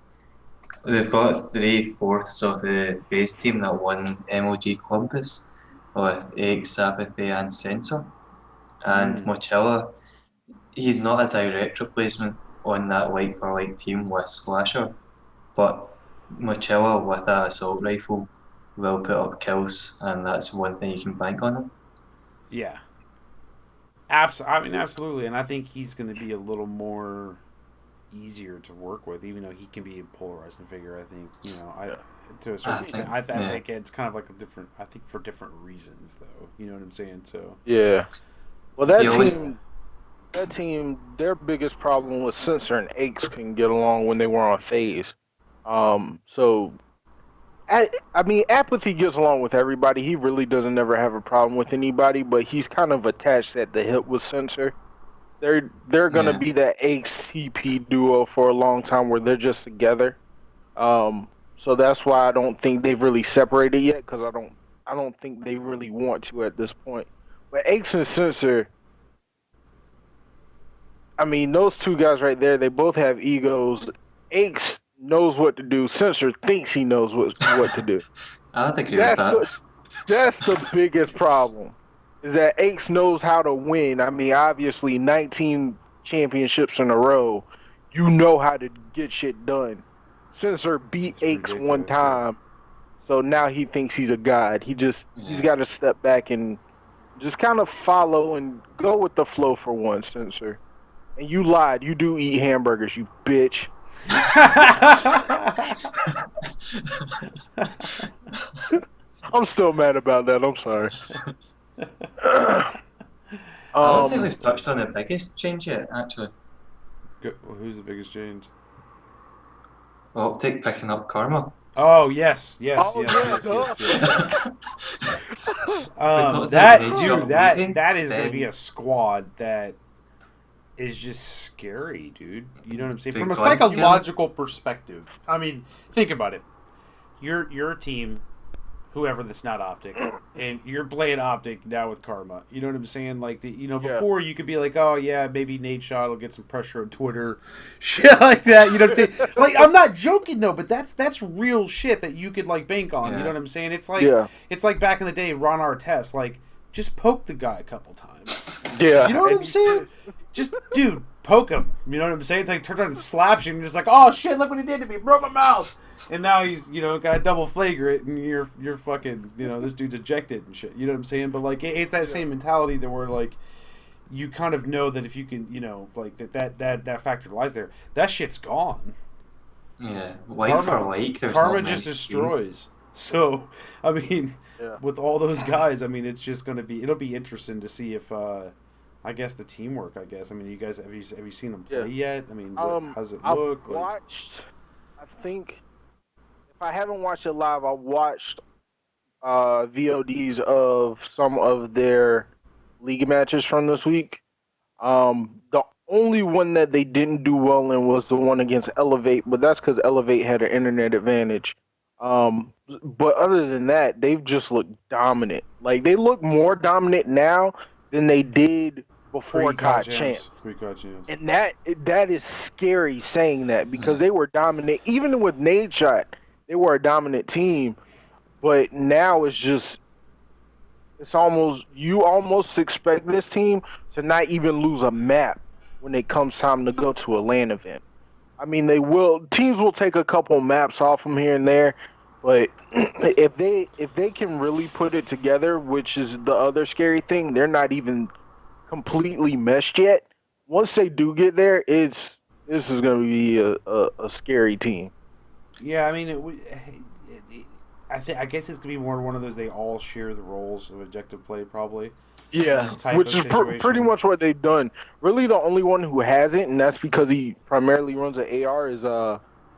They've got 3/4 of the phase team that won MLG Columbus with Egg, Apathy and Sensor. And Mochella, he's not a direct replacement on that like-for-like team with Splasher, but Mochella with an assault rifle will put up kills, and that's one thing you can bank on him. Yeah. Absolutely, and I think he's going to be a little more easier to work with, even though he can be a polarizing figure. I think, to a certain extent, I think it's kind of like I think for different reasons, though. You know what I'm saying? So yeah. Well, that team, their biggest problem was Sensor and Aches couldn't get along when they were on phase. Apathy gets along with everybody. He really doesn't ever have a problem with anybody, but he's kind of attached at the hip with Sensor. They're gonna be that Aches TP duo for a long time where they're just together. So that's why I don't think they've really separated yet, because I don't think they really want to at this point. But Aches and Sensor, I mean, those two guys right there, they both have egos. Aches knows what to do. Sensor thinks he knows what to do. I don't agree with that. That's the biggest problem, is that Aches knows how to win. I mean, obviously, 19 championships in a row, you know how to get shit done. Sensor beat Aches one time, so now he thinks he's a god. He's got to step back and just kind of follow and go with the flow for once, Sensor. And you lied. You do eat hamburgers, you bitch. I'm still mad about that. I'm sorry. I don't think we've touched on the biggest change yet, actually. Who's the biggest change? Optic picking up Karma. Oh yes. We talked about That Nate dude, Shot that leaving, is going to be a squad that is just scary, dude. You know what I'm saying? From a psychological perspective. I mean, think about it. You're a team, whoever that's not Optic, and you're playing Optic now with Karma. You know what I'm saying? Like before you could be like, oh yeah, maybe Nate Shot will get some pressure on Twitter, shit like that. You know what I'm saying? Like, I'm not joking though, but that's real shit that you could like bank on. Yeah. You know what I'm saying? It's like back in the day, Ron Artest, like just poke the guy a couple times. Yeah, you know what I'm saying? Just dude, poke him. You know what I'm saying? It's like turns around and slaps you, and you're just like, oh shit, look what he did to me, broke my mouth. And now he's, got a double flagrant, and you're fucking, this dude's ejected and shit. You know what I'm saying? But like, it's that same mentality that where like, you kind of know that if you can, like that factor lies there. That shit's gone. Yeah, like for like, there's Karma just destroys. So, I mean, with all those guys, I mean, it's just gonna be. It'll be interesting to see if, I guess the teamwork. I guess. I mean, you guys have you seen them play yet? I mean, how's it look? I've watched. I think. If I haven't watched it live, I watched VODs of some of their league matches from this week. The only one that they didn't do well in was the one against Elevate, but that's because Elevate had an internet advantage. But other than that, they've just looked dominant. Like, they look more dominant now than they did before COD Champs. And that is scary saying that, because they were dominant. Even with Nade Shot, they were a dominant team. But now you almost expect this team to not even lose a map when it comes time to go to a LAN event. I mean, teams will take a couple maps off from here and there, but if they can really put it together, which is the other scary thing, they're not even completely meshed yet. Once they do get there, this is going to be a scary team. Yeah, I mean, I guess it's gonna be more one of those. They all share the roles of objective play, probably. Yeah, which is pretty much what they've done. Really, the only one who hasn't, and that's because he primarily runs an AR, is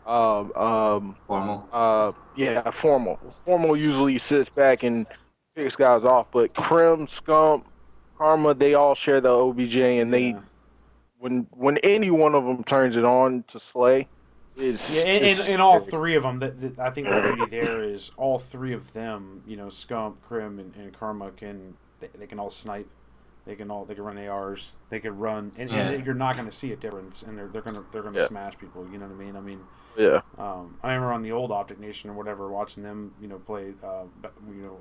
Formal. Formal. Formal usually sits back and picks guys off, but Krim, Scump, Karma, they all share the OBJ, and they when any one of them turns it on to slay. And all three of them. I think the beauty there is all three of them. Scump, Krim, and Karma they can all snipe. They can run ARs. They can run, and you're not going to see a difference. And they're gonna smash people. You know what I mean? I mean, I remember on the old Optic Nation or whatever, watching them play. It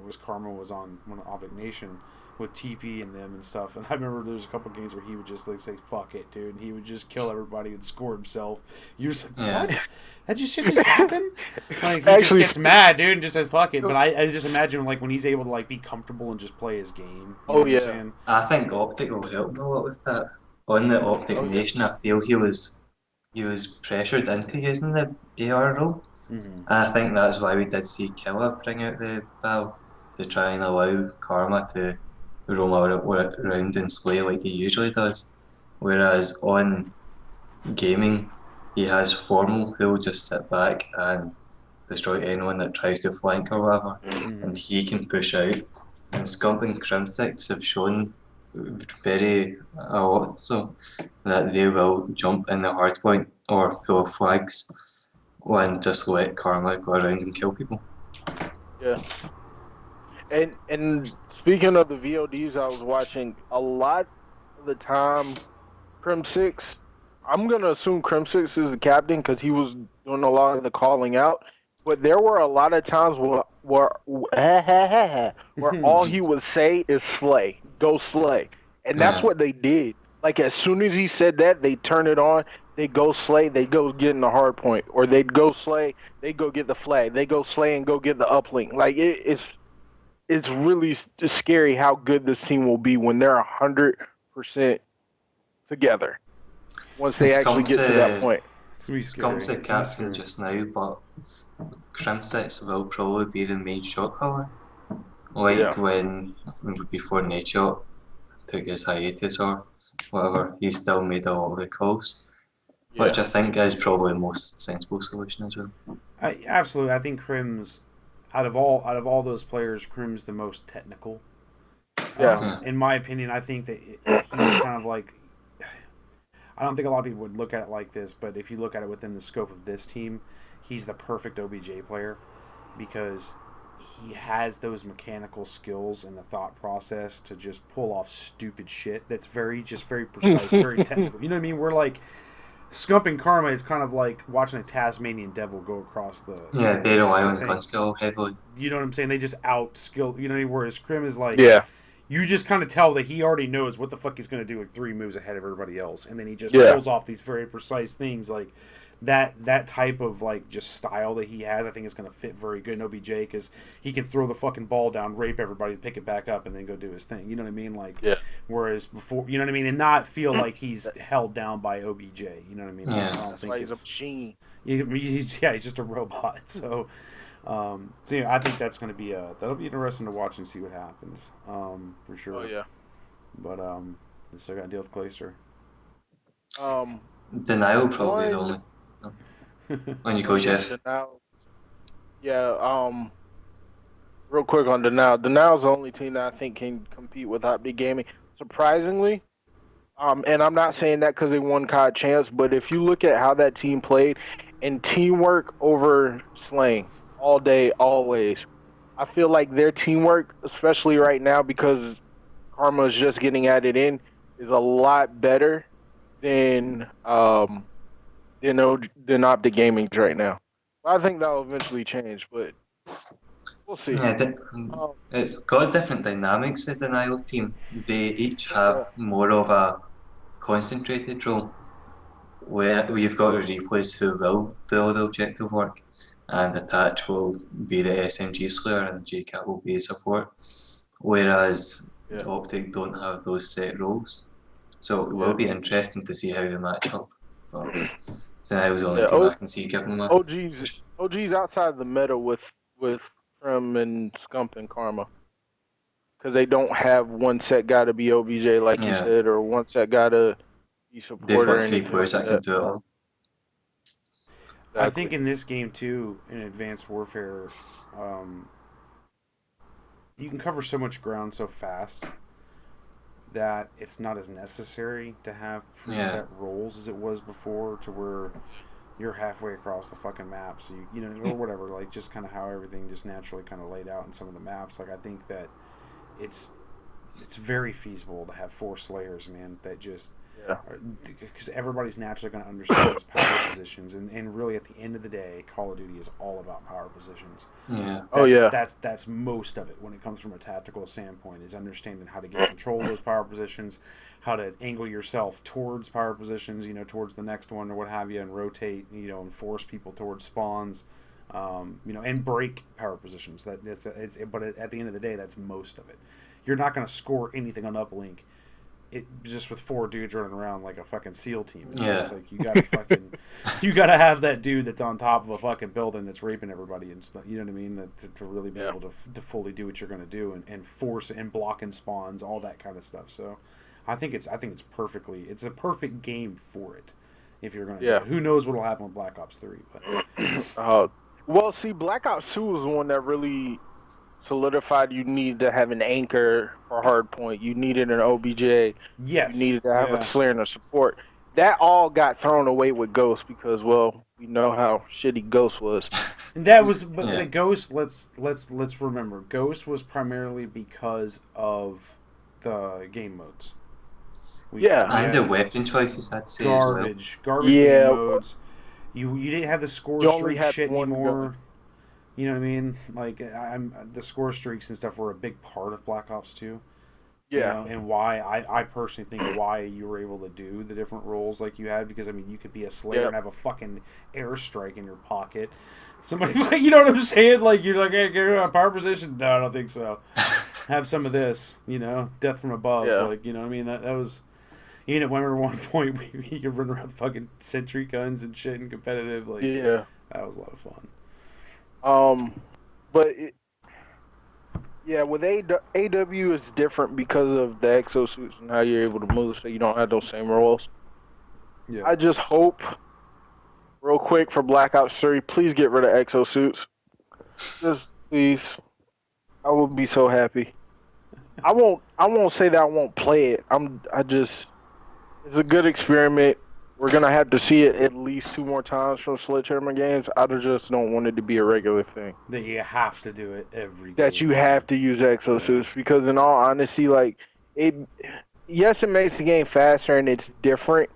was Karma was on Optic Nation with TP and them and stuff, and I remember there was a couple games where he would just like say "fuck it, dude," and he would just kill everybody and score himself. You're just like, what? That just happened? Like, he actually just gets mad, dude, and just says "fuck it." But I just imagine like when he's able to like be comfortable and just play his game. I think Optic will help a lot with that. On the Optic Nation, I feel he was pressured into using the AR role. And I think that's why we did see Killa bring out the Val to try and allow Karma to roam around and slay like he usually does. Whereas on gaming, he has Formal, who will just sit back and destroy anyone that tries to flank or whatever, and he can push out. And Scump and Crimsix have shown a lot so that they will jump in the hard point or pull flags and just let Karma go around and kill people. Yeah. And speaking of the VODs I was watching, a lot of the time, Crim6, I'm going to assume Crim6 is the captain because he was doing a lot of the calling out, but there were a lot of times where all he would say is slay, go slay. And that's what they did. Like, as soon as he said that, they turn it on, they go slay, they go get in the hard point, or they'd go slay, they go get the flag, they go slay and go get the uplink. Like, it's really scary how good this team will be when they're 100% together. Once they actually get to that point. Scump's a captain just now, but Crimsix will probably be the main shot caller. Like when before Nate Shot took his hiatus or whatever, he still made a lot of the calls, which I think is probably the most sensible solution as well. Absolutely, I think Krim's out of all those players, Krim's the most technical. In my opinion, I think that he's kind of like. I don't think a lot of people would look at it like this, but if you look at it within the scope of this team, he's the perfect OBJ player because he has those mechanical skills and the thought process to just pull off stupid shit that's very precise, very technical. You know what I mean? We're like Scump and Karma is kind of like watching a Tasmanian devil go across the they rely on gun skill heavily. You know what I'm saying? They just out skill. You know what I mean? Whereas Krim is like you just kind of tell that he already knows what the fuck he's going to do like 3 moves ahead of everybody else, and then he just pulls off these very precise things like. That type of like just style that he has, I think is going to fit very good in OBJ because he can throw the fucking ball down, rape everybody, pick it back up, and then go do his thing. You know what I mean? Like, whereas before, you know what I mean, and not feel like he's held down by OBJ. You know what I mean? Yeah, I don't think he's a machine. He's just a robot. So, I think that's going to be that'll be interesting to watch and see what happens. For sure. Oh yeah. But they still got to deal with Glacier. Denial probably the only. On you go, Jeff. Real quick on Denial. Denial's the only team that I think can compete with Optic Gaming. Surprisingly, and I'm not saying that because they won COD Champs, but if you look at how that team played and teamwork over slaying all day, always, I feel like their teamwork, especially right now because Karma is just getting added in, is a lot better than Optic Gaming's right now. I think that'll eventually change, but we'll see. Yeah, it's got different dynamics, the Denial team. They each have more of a concentrated role, where you've got your replays who will do all the objective work, and Attach will be the SMG Slayer and JCat will be support, whereas Optic don't have those set roles. So it will be interesting to see how they match up. But Denial's the only team I can see giving them OG's outside the meta with Krim and Scump and Karma. Because they don't have one set guy to be OBJ like you said, or one set guy to be support. They've got 3 players that can do it all. I think in this game too, in Advanced Warfare, you can cover so much ground so fast that it's not as necessary to have preset roles as it was before, to where you're halfway across the fucking map, so you know, or whatever, like just kind of how everything just naturally kind of laid out in some of the maps. Like I think that it's very feasible to have 4 Slayers, man, that just because everybody's naturally going to understand those power positions, and really at the end of the day, Call of Duty is all about power positions. That's most of it when it comes from a tactical standpoint, is understanding how to get control of those power positions, how to angle yourself towards power positions, you know, towards the next one or what have you, and rotate, you know, and force people towards spawns, you know, and break power positions. But at the end of the day, that's most of it. You're not going to score anything on uplink. It just with 4 dudes running around like a fucking SEAL team. It's like you gotta have that dude that's on top of a fucking building that's raping everybody and stuff. You know what I mean? To really be able to fully do what you're gonna do and force and blocking spawns, all that kind of stuff. So I think it's it's a perfect game for it. If you're gonna do it. Who knows what'll happen with Black Ops 3? But well, see, Black Ops 2 was the one that really solidified you needed to have an anchor for hardpoint. You needed an OBJ. Yes. You needed to have a Slayer and a support. That all got thrown away with Ghost because, well, we know how shitty Ghost was. And that was, but the Ghost. Let's remember, Ghost was primarily because of the game modes. And the weapon choices, I'd say, garbage game modes. You didn't have the score streak shit anymore. You know what I mean? Like, the score streaks and stuff were a big part of Black Ops 2. You know, and why I personally think why you were able to do the different roles like you had, because I mean you could be a Slayer and have a fucking airstrike in your pocket. Somebody, you know what I'm saying? Like you're like, hey, get a power position. No, I don't think so. Have some of this, you know, death from above. Like, you know what I mean? That was. Even at one point, you could run around with fucking sentry guns and shit and competitive. Like, that was a lot of fun. But Yeah, with AW is different because of the exosuits and how you're able to move, so you don't have those same rolls. Yeah. I just hope, real quick, for Black Ops 3, please get rid of exosuits. Just please. I would be so happy. I won't say that I won't play it. It's a good experiment. We're gonna have to see it at least 2 more times from Sledgehammer games. Just don't want it to be a regular thing. That you have to do it every That game. you have to use exosuits because, in all honesty, like it. Yes, it makes the game faster and it's different.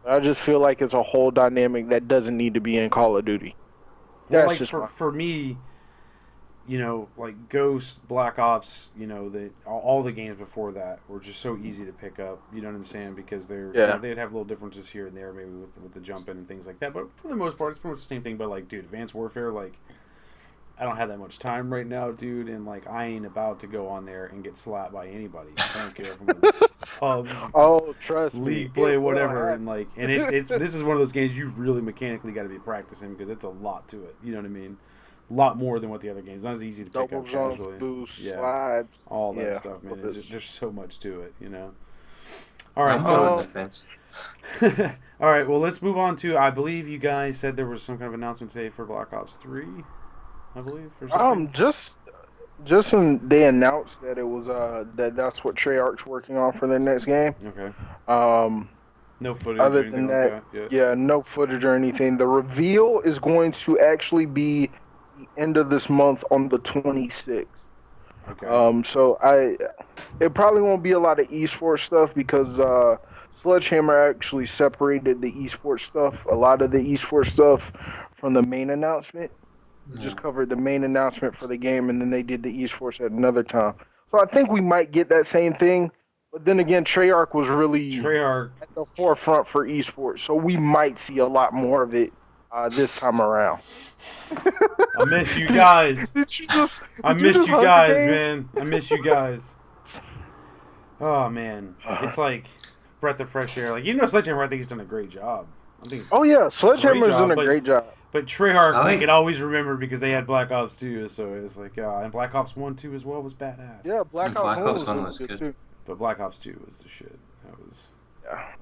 But I just feel like it's a whole dynamic that doesn't need to be in Call of Duty. Well, That's like just for me, you know, like Ghost, Black Ops, you know, all the games before that were just so easy to pick up. You know what I'm saying? Because they're you know, they'd have little differences here and there, maybe with the jumping and things like that. But for the most part, it's pretty much the same thing. But like, dude, Advanced Warfare, like, I don't have that much time right now, dude, and like, I ain't about to go on there and get slapped by anybody. I don't care if I'm in pubs, oh, trust me, league play, whatever, and like, and it's this is one of those games you really mechanically got to be practicing because it's a lot to it. You know what I mean? A lot more than what the other games. Not as easy to pick double up jumps, casually. boosts, Yeah, slides, all that stuff, man. There's so much to it, you know. All right, I'm so on the fence. all right, well, let's move on to. I believe you guys said there was some kind of announcement today for Black Ops 3. I believe. Or something. just when they announced that it was that's what Treyarch's working on for their next game. Okay. Um, No footage. other or anything than like that, Yeah. yeah, no footage or anything. The reveal is going to actually be the end of this month on the 26th. Okay. So it probably won't be a lot of esports stuff because Sledgehammer actually separated the esports stuff, a lot of the esports stuff, from the main announcement. We just covered the main announcement for the game, and then they did the esports at another time. So I think we might get that same thing. But then again, Treyarch was really Treyarch. at the forefront for esports, so we might see a lot more of it this time around. I miss you guys. I miss you guys, man. I miss you guys. Oh man, it's like breath of fresh air. Like, you know, Sledgehammer, I think he's done a great job. Oh yeah, Sledgehammer's done a great job. But Treyarch, I can always remember because they had Black Ops 2, so it's like, and Black Ops 1, 2 as well was badass. Yeah, Black Ops 1 was good too. But Black Ops 2 was the shit. That was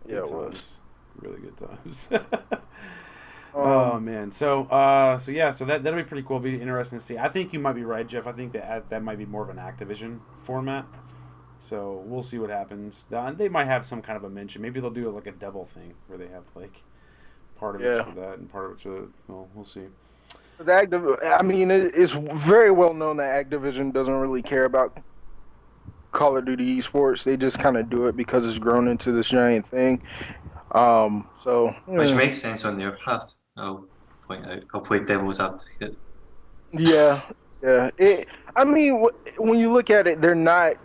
it was really good times. Oh man, so that'll be pretty cool. It'll be interesting to see. I think you might be right, Jeff. I think that might be more of an Activision format. So we'll see what happens. They might have some kind of a mention. Maybe they'll do like a double thing where they have like part of it's for that and part of it's for. Well, we'll see. I mean, it's very well known that Activision doesn't really care about Call of Duty esports. They just kind of do it because it's grown into this giant thing. Which makes sense on their path. I'll point out. I'll play devil's advocate. Yeah. I mean, when you look at it, they're not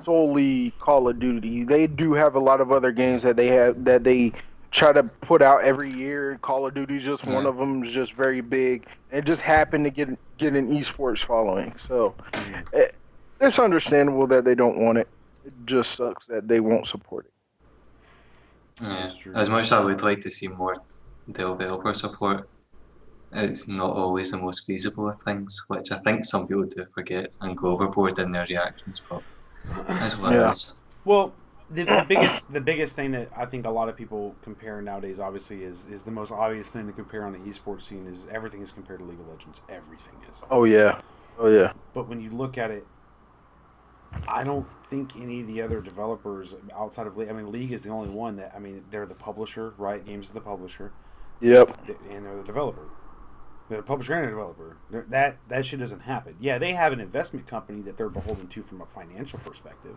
solely Call of Duty. They do have a lot of other games that they try to put out every year. Call of Duty is just one of them. Is just very big. It just happened to get an esports following. So it's understandable that they don't want it. It just sucks that they won't support it. Yeah. As much as I would like to see more developer support, it's not always the most feasible of things, which I think some people do forget and go overboard in their reactions. But that's what it is. Well, the biggest thing that I think a lot of people compare nowadays, obviously, is the most obvious thing to compare on the esports scene is everything is compared to League of Legends. Everything is. Oh yeah. But when you look at it, I don't think any of the other developers outside of League. I mean, League is the only one that. I mean, they're the publisher, right? Games is the publisher. Yep. And they're the developer. They're the publisher and the developer. That shit doesn't happen. Yeah, they have an investment company that they're beholden to from a financial perspective.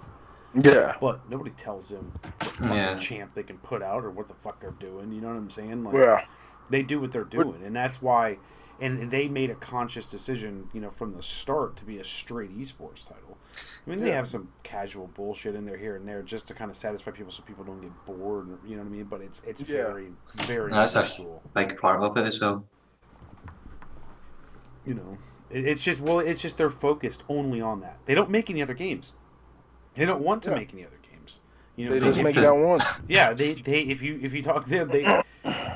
Yeah. But nobody tells them what champ they can put out or what the fuck they're doing. You know what I'm saying? Like, they do what they're doing, and that's why. And they made a conscious decision, you know, from the start to be a straight esports title. I mean, they have some casual bullshit in there here and there just to kind of satisfy people so people don't get bored, you know what I mean? But it's very, very cool. That's a big part of it as well. You know, it's just they're focused only on that. They don't make any other games. They don't want to make any other games. You know, they just make that one. Yeah, they if you talk to them,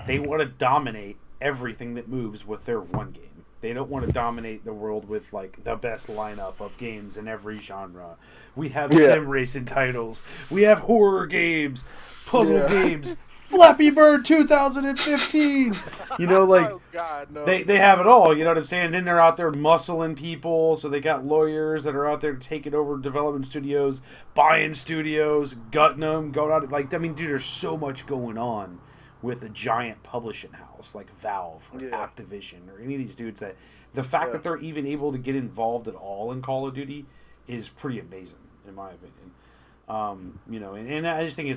they want to dominate everything that moves with their one game. They don't want to dominate the world with like the best lineup of games in every genre. We have sim racing titles. We have horror games, puzzle games, Flappy Bird 2015. You know, like Oh, God, no. they have it all. You know what I'm saying? And then they're out there muscling people. So they got lawyers that are out there taking over development studios, buying studios, gutting them, going out. Like, I mean, dude, there's so much going on with a giant publishing house like Valve or Activision or any of these dudes, that the fact that they're even able to get involved at all in Call of Duty is pretty amazing, in my opinion. You know, and I just think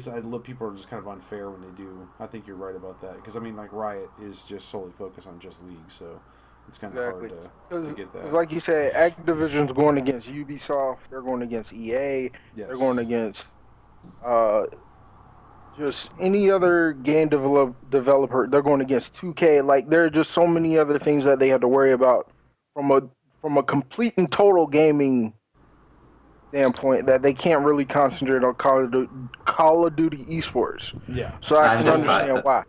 people are just kind of unfair when they do. I think you're right about that, because I mean, like, Riot is just solely focused on just League, so it's kind of hard to get that. Because like you said, Activision's going against Ubisoft, they're going against EA, they're going against just any other game developer. They're going against 2K. Like, there are just so many other things that they have to worry about from a complete and total gaming standpoint, that they can't really concentrate on Call of Duty esports. Yeah. So I can understand why.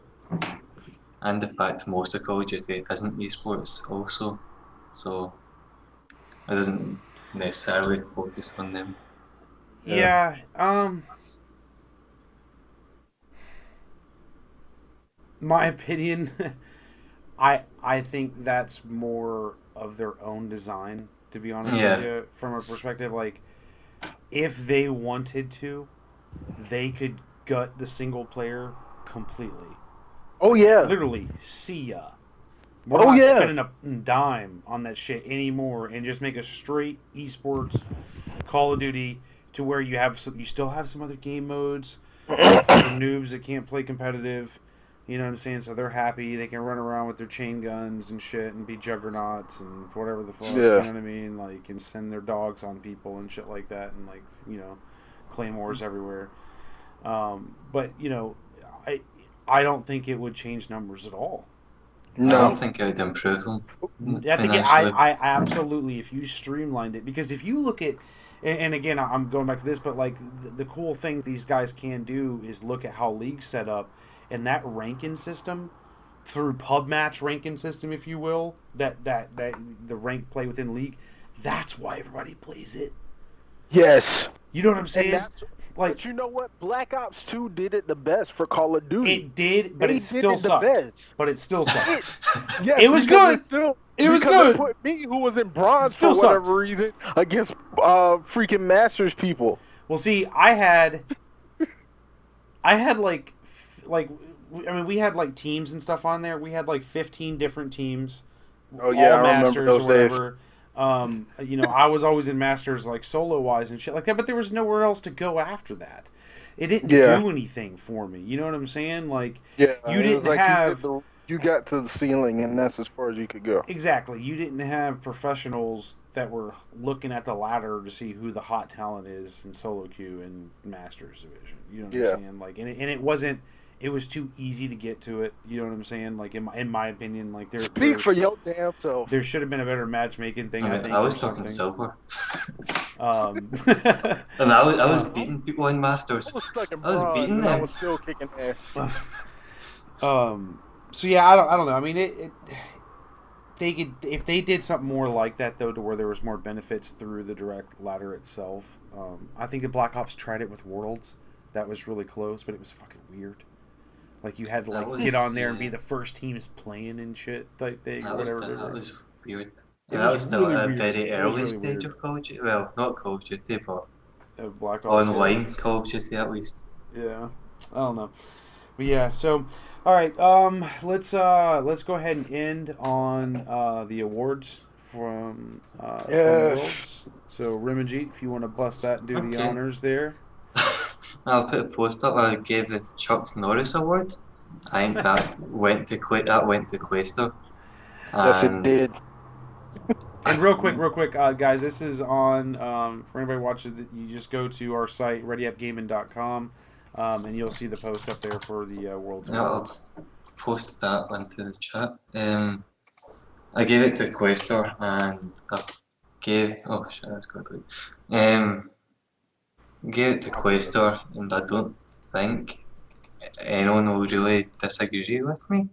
And the fact most of Call of Duty isn't esports also, so it doesn't necessarily focus on them. Yeah. My opinion, I think that's more of their own design, to be honest with you, from a perspective, like, if they wanted to, they could gut the single player completely. Oh yeah. Literally, see ya. We're not spending a dime on that shit anymore, and just make a straight esports Call of Duty to where you still have some other game modes for noobs that can't play competitive. You know what I'm saying? So they're happy. They can run around with their chain guns and shit and be juggernauts and whatever the fuck. You know what I mean? Like, and send their dogs on people and shit like that, and, like, you know, claymores everywhere. But, you know, I don't think it would change numbers at all. No. I don't think it would improve them. I absolutely, if you streamlined it, because if you look at, and again, I'm going back to this, but, like, the cool thing these guys can do is look at how League's set up. And that ranking system, through pub match ranking system, if you will, that the rank play within League, that's why everybody plays it. Yes. You know what I'm saying? But you know what? Black Ops 2 did it the best for Call of Duty. It did, but it still sucked. But it still sucked. Yes, it was good. It was good. It put me, who was in bronze for whatever reason, against freaking Masters people. Well, see, I had like, I mean, we had like teams and stuff on there. We had like 15 different teams. Oh yeah, all I Masters remember those or whatever. You know, I was always in Masters, like, solo wise and shit like that, but there was nowhere else to go after that. It didn't do anything for me. You know what I'm saying? Like, you didn't have. You got to the ceiling, and that's as far as you could go. Exactly. You didn't have professionals that were looking at the ladder to see who the hot talent is in solo queue and Masters division. You know what I'm saying? Like, and it wasn't. It was too easy to get to it. You know what I'm saying? Like, in my opinion, like, speak for your damn self. There should have been a better matchmaking thing. I think I was talking silver. And I was beating people in Masters. I was beating them. I was still kicking ass. So yeah, I don't know. I mean, they could, if they did something more like that, though, to where there was more benefits through the direct ladder itself. I think the Black Ops tried it with Worlds. That was really close, but it was fucking weird. Like, you had to, like, get on there and be the first teams playing and shit type thing, or whatever. That was weird. That was still at a very early stage of Call of Duty. Well, not Call of Duty, but Black Ops, online Call of Duty at least. Yeah, I don't know, but yeah. So, all right, let's go ahead and end on the awards from Worlds. So, Rimajit, if you want to bust that and do the honors there. I'll put a post up. I gave the Chuck Norris Award. I think that went to Quaestor. Yes, it did. And real quick, guys, this is on, for anybody watching, you just go to our site, readyupgaming.com, and you'll see the post up there for the World's Awards. I'll post that into the chat. I gave it to Quaestor, and I gave... Oh, shit, that's got to gave it to Quaestor, and I don't think anyone will really disagree with me.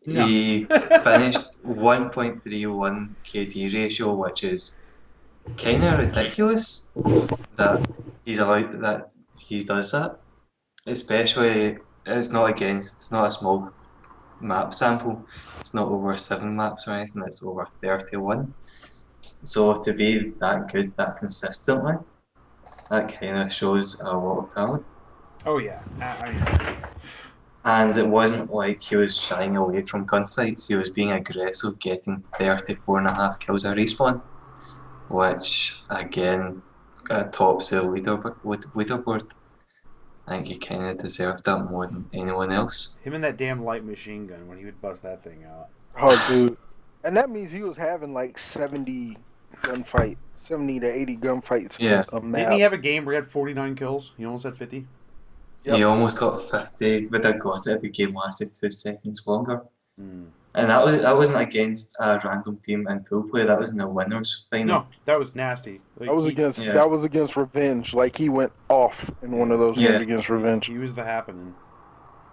He finished 1.31 KD ratio, which is kind of ridiculous that he does that. Especially, it's not a small map sample. It's not over 7 maps or anything. It's over 31. So to be that good that consistently, that kind of shows a lot of talent. Oh yeah, I mean, And it wasn't like he was shying away from gunfights. He was being aggressive, getting 34.5 kills a respawn, which again tops the leaderboard. I think he kind of deserved that more than anyone else. him and that damn light machine gun when he would bust that thing out. Oh, dude. And that means he was having like 70 gunfights, 70 to 80 gunfights Yeah. a map. Didn't he have a game where he had 49 kills? He almost had 50. Yep. He almost got 50, but I got it if the game lasted 2 seconds longer. Mm. And that wasn't against a random team in pool play. That was in the winners final. No, that was nasty. Like, that was against Revenge. Like he went off in one of those games against Revenge. He was the happening.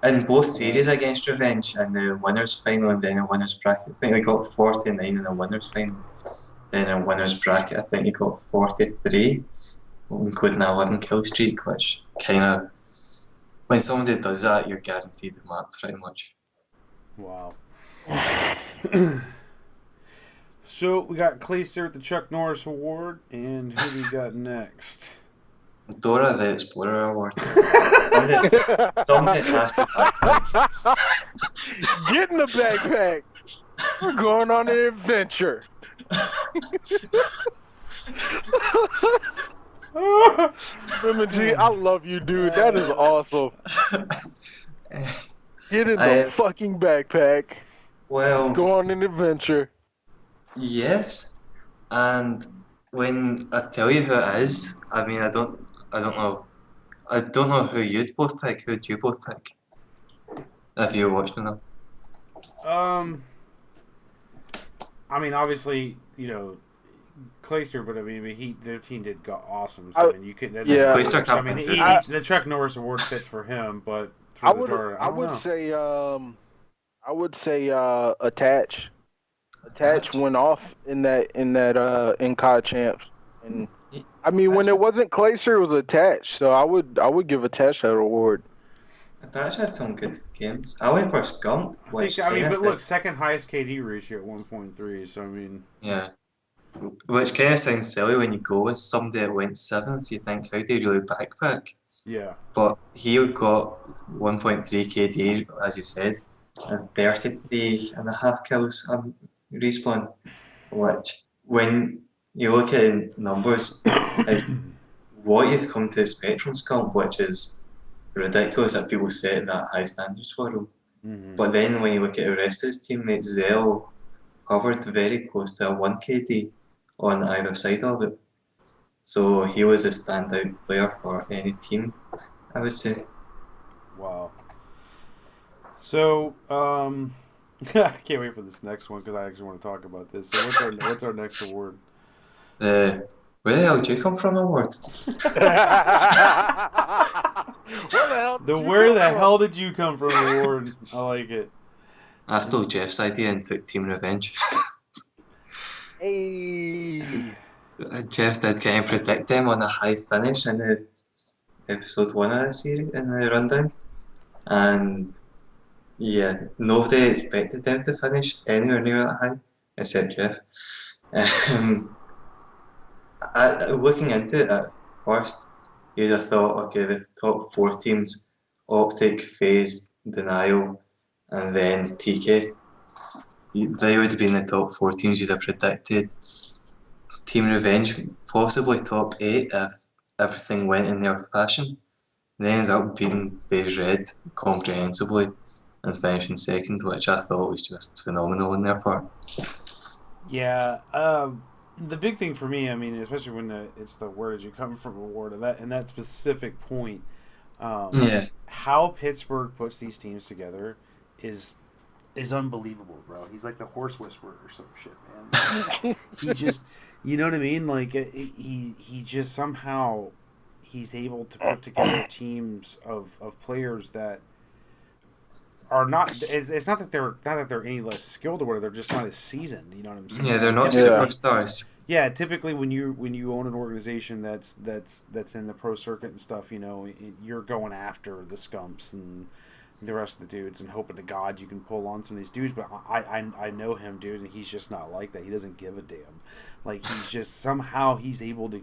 In both series against Revenge, in the winners final and then a winners bracket, I think he got 49 in the winners final. Then in winners bracket, I think he got 43, including an 11 kill streak, which kind of, when somebody does that, you're guaranteed the map pretty much. Wow. So we got Clayster with the Chuck Norris Award, and who do we got next? Dora the Explorer Award. Somebody has to backpack. Get in the backpack. We're going on an adventure. G, I love you, dude. That is awesome. Get in the fucking backpack. Well, go on an adventure. Yes, and when I tell you who it is, I mean I don't know who you'd both pick. Who'd you both pick? If you watched them. I mean, obviously, you know, Clayster, but I mean, their team did awesome. So I mean, you could, Clayster I mean, the Chuck Norris Award fits for him, but I would say Attach. Attach went off in COD champs, and I mean when it wasn't Clayster, it was Attach. So I would give Attach that award. Attach had some good games. I went for Skunk. But look, second highest KD ratio at 1.3. So I mean, yeah, which kind of sounds silly when you go with somebody that went 7th. You think, how do you really backpack? Yeah. But he got 1.3 KD, as you said, and 33.5 kills on respawn, which, when you look at numbers, is what you've come to expect from Scump, which is ridiculous that people set that high standards for him. Mm-hmm. But then when you look at the rest of his teammates, they all hovered very close to a 1 KD on either side of it. So he was a standout player for any team, I would say. Wow. So, I can't wait for this next one because I actually want to talk about this. So what's our next award? Where the hell did you come from award? Where the hell did you come from award? I like it. I stole Jeff's idea and took Team Revenge. Hey. Jeff did kind of predict them on a high finish in the episode 1 of the series, in the rundown. And yeah, nobody expected them to finish anywhere near that high, except Jeff. Looking into it at first, you'd have thought, okay, the top 4 teams, Optic, FaZe, Denial, and then TK, they would have been the top 4 teams you'd have predicted. Team Revenge, possibly top 8 if everything went in their fashion. They ended up beating FaZe Red comprehensively and finishing second, which I thought was just phenomenal on their part. Yeah, the big thing for me, I mean, especially when it's the where did you come from award, and that specific point, how Pittsburgh puts these teams together is unbelievable, bro. He's like the horse whisperer or some shit, man. He just, you know what I mean? Like he just somehow he's able to put together teams of players that are not. It's not that they're any less skilled or whatever. They're just not as seasoned. You know what I'm saying? Yeah, they're not Yeah. superstars. Yeah, typically when you own an organization that's in the pro circuit and stuff, you're going after the scumps and the rest of the dudes and hoping to God you can pull on some of these dudes. But I know him, dude, and he's just not like that. He doesn't give a damn. Like he's just somehow he's able to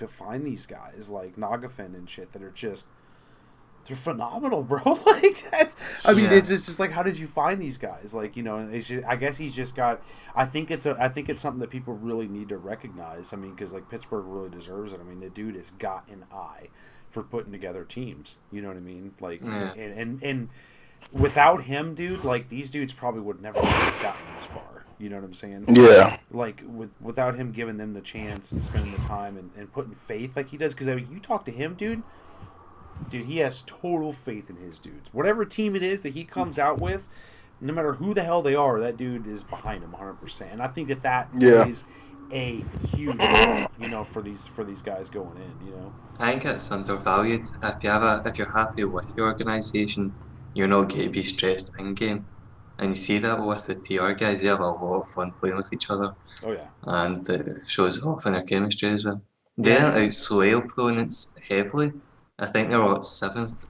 find these guys like Nagafin and shit that are just. They're phenomenal, bro. Like that's. I mean, it's just like, how did you find these guys? Like, it's just, I guess he's just got. I think it's something that people really need to recognize. I mean, because like Pittsburgh really deserves it. I mean, the dude has got an eye for putting together teams. You know what I mean? Like, and without him, dude, like these dudes probably would never have gotten this far. You know what I'm saying? Yeah. Like without him giving them the chance and spending the time and putting faith like he does, because I mean, you talk to him, dude. Dude, he has total faith in his dudes. Whatever team it is that he comes out with, no matter who the hell they are, that dude is behind him 100%. And I think that plays a huge role, for these guys going in, I think it's undervalued. If you're happy with your organisation, you're not going to be stressed in game. And you see that with the TR guys, they have a lot of fun playing with each other. Oh yeah. And it shows off in their chemistry as well. They didn't outslay opponents heavily. I think they're 7th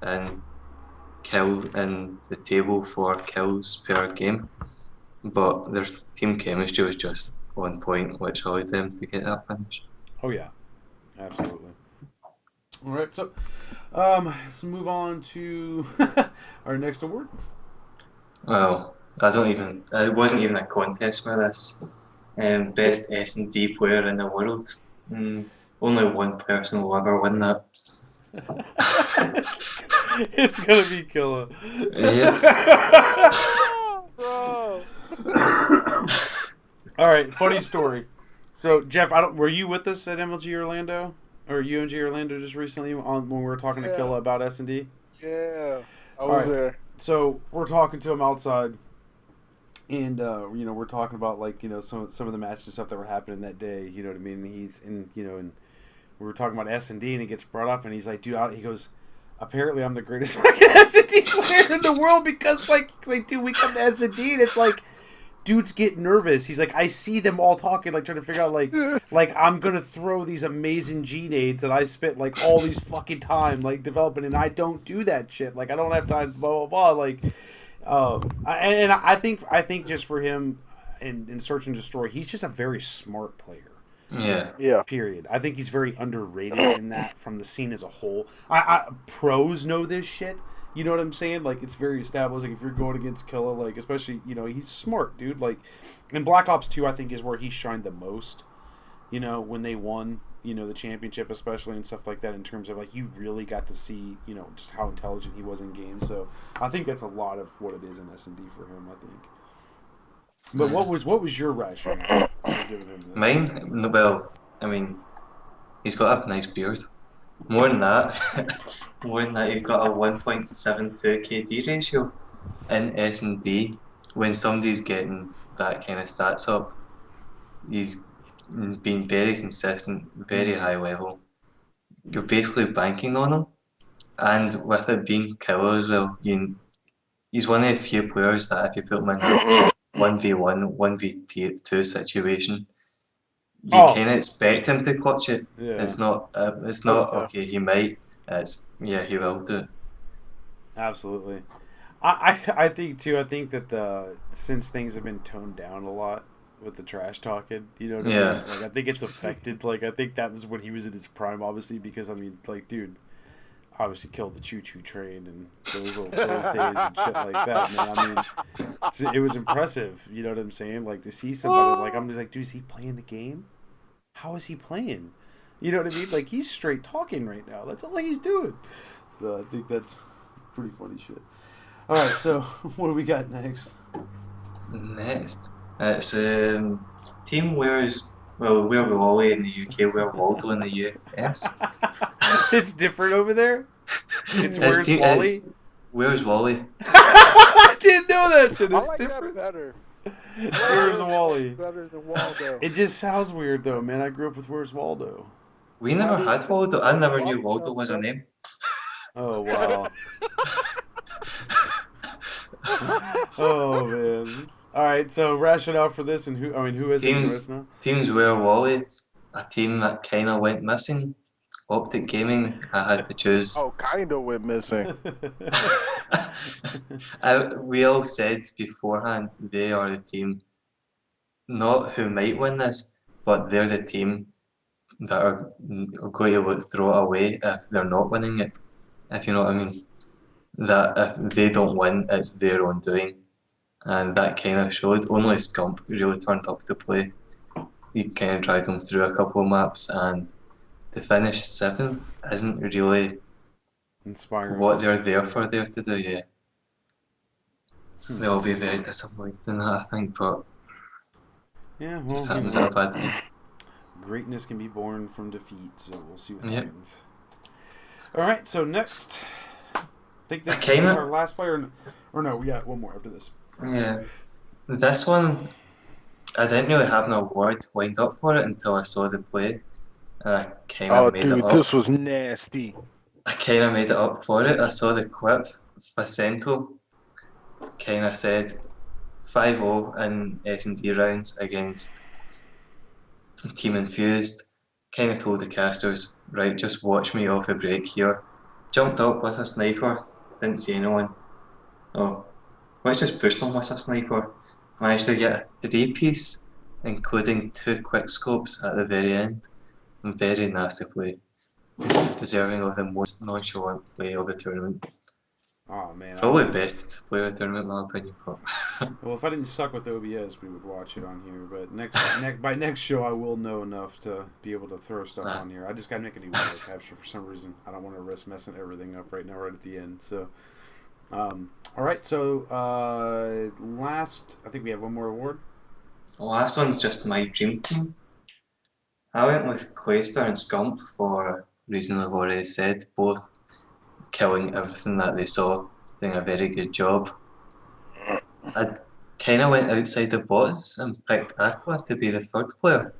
in the table for kills per game, but their team chemistry was just on point, which allowed them to get that finish. Oh yeah, absolutely. All right, so let's move on to our next award. Well, it wasn't even a contest for this. Best S&D player in the world. Only one person will ever win that. It's gonna be killer. Yeah. Bro. All right, funny story. So Jeff, were you with us at MLG Orlando or UNG Orlando just recently when we were talking to Killa about S&D? Yeah, I was there. So we're talking to him outside, and we're talking about like some of the matches and stuff that were happening that day. You know what I mean? And he's and we were talking about S&D, and it gets brought up, and he's like, dude, he goes, apparently I'm the greatest fucking S&D player in the world because, like, dude, we come to S&D, and it's like, dudes get nervous. He's like, I see them all talking, like, trying to figure out, like I'm going to throw these amazing G-nades that I spent, like, all these fucking time, like, developing, and I don't do that shit. Like, I don't have time, blah, blah, blah. Like, and I think just for him in Search and Destroy, he's just a very smart player. Yeah. Period. I think he's very underrated in that from the scene as a whole. Pros know this shit. You know what I'm saying? Like, it's very established. Like, if you're going against Killa, like, especially, he's smart, dude. Like, and Black Ops 2, I think, is where he shined the most. When they won, the championship, especially, and stuff like that, in terms of, like, you really got to see, just how intelligent he was in games. So, I think that's a lot of what it is in S&D for him, I think. But what was your rationale for giving him that? Mine? Well, I mean, he's got a nice beard. More than that, you've got a 1.72 KD ratio in S&D. When somebody's getting that kind of stats up, he's been very consistent, very high level. You're basically banking on him, and with it being Killa as well, he's one of the few players that if you put him in a 1v1, 1v2 situation, you kind of expect him to clutch it. Yeah. It's not okay, he might. He will do it. Absolutely. I think too. I think that since things have been toned down a lot with the trash talking, you know what I mean? Like, I think it's affected. Like, I think that was when he was in his prime, obviously, because I mean, like, dude, obviously killed the choo-choo train and those days and shit like that, man. I mean, it was impressive. You know what I'm saying? Like, to see somebody, like, I'm just like, dude, is he playing the game? How is he playing? You know what I mean? Like, he's straight talking right now. That's all he's doing. So I think that's pretty funny shit. All right, so what do we got next? Next, it's team we're Wally in the UK, we're Waldo in the US. It's different over there? It's Where's Wally? Where's Wally? I didn't know that shit. It's I like different. that better. Where's Wally? Better than Waldo. It just sounds weird though, man. I grew up with Where's Waldo. We never had Waldo. I never knew Waldo was a name. Oh wow. Oh man! All right, so rationale for this, and who is it? Let us know. Teams were Wally, a team that kind of went missing. Optic Gaming, I had to choose. Oh, kind of went missing. We all said beforehand they are the team, not who might win this, but they're the team that are going to throw it away if they're not winning it, if you know what I mean. That if they don't win, it's their own doing. And that kind of showed. Only Scump really turned up to play. He kind of dragged them through a couple of maps, and to finish 7th isn't really inspiring what they're there to do, yeah. They'll be very disappointed in that, I think, but yeah, well, just happens at a bad time. Greatness can be born from defeat, so we'll see what happens. All right, so next, I think this is our last player, or no, we got one more after this. Yeah, this one, I didn't really have an award lined up for it until I saw the play. I kind of made it up. This was nasty. I kind of made it up for it. I saw the clip. Facento kind of said 5-0 in S&D rounds against Team Infused. Kind of told the casters, right, just watch me off the break here. Jumped up with a sniper, didn't see anyone. Oh, let's just push them with a sniper. Managed to get a 3-piece, including 2 quick scopes at the very end. Very nasty play. Deserving of the most nonchalant play of the tournament. Oh man! Probably best play of the tournament, in my opinion. But well, if I didn't suck with OBS, we would watch it on here. But by next show, I will know enough to be able to throw stuff on here. I just gotta make a new video capture for some reason. I don't want to risk messing everything up right now, right at the end. So, all right. So, last, I think we have one more award. the last one's just my dream team. I went with Clayster and Scump for reasons I've already said, both killing everything that they saw, doing a very good job. I kind of went outside the box and picked Aqua to be the 3rd player.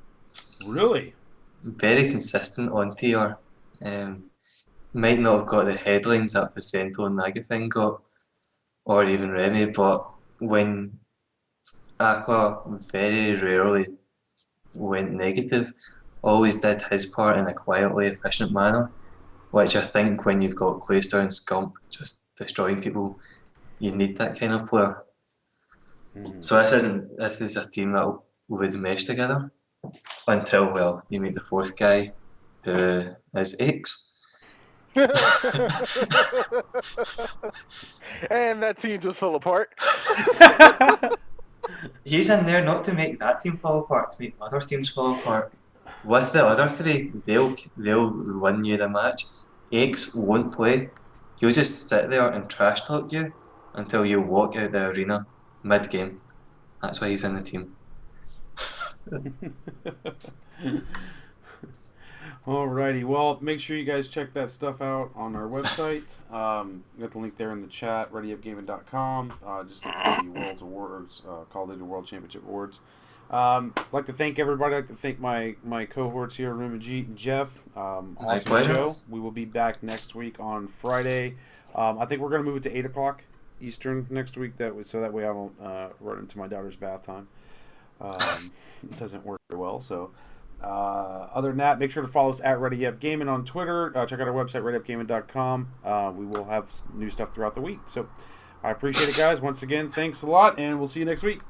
Really? Very consistent on TR. Might not have got the headlines that Vicento and Nagafin got, or even Remy, but when Aqua very rarely went negative, always did his part in a quietly efficient manner, which I think when you've got Clayster and Scump just destroying people, you need that kind of player. So this is a team that would mesh together until, well, you meet the 4th guy who is X. And that team just fell apart. He's in there not to make that team fall apart, to make other teams fall apart. With the other 3, they'll win you the match. X won't play. He'll just sit there and trash talk you until you walk out the arena mid-game. That's why he's in the team. Alrighty, well, make sure you guys check that stuff out on our website. Got the link there in the chat, readyupgaming.com. Just look for the World's Awards, Call of Duty World Championship Awards. I'd like to thank everybody. I'd like to thank my cohorts here, Rumajit and Jeff. Awesome show. We will be back next week on Friday. I think we're going to move it to 8 o'clock Eastern next week, so that way I won't run into my daughter's bath time. It doesn't work very well, so... other than that, make sure to follow us at ReadyUpGaming on Twitter. Check out our website, readyupgaming.com. We will have new stuff throughout the week. So I appreciate it, guys. Once again, thanks a lot, and we'll see you next week.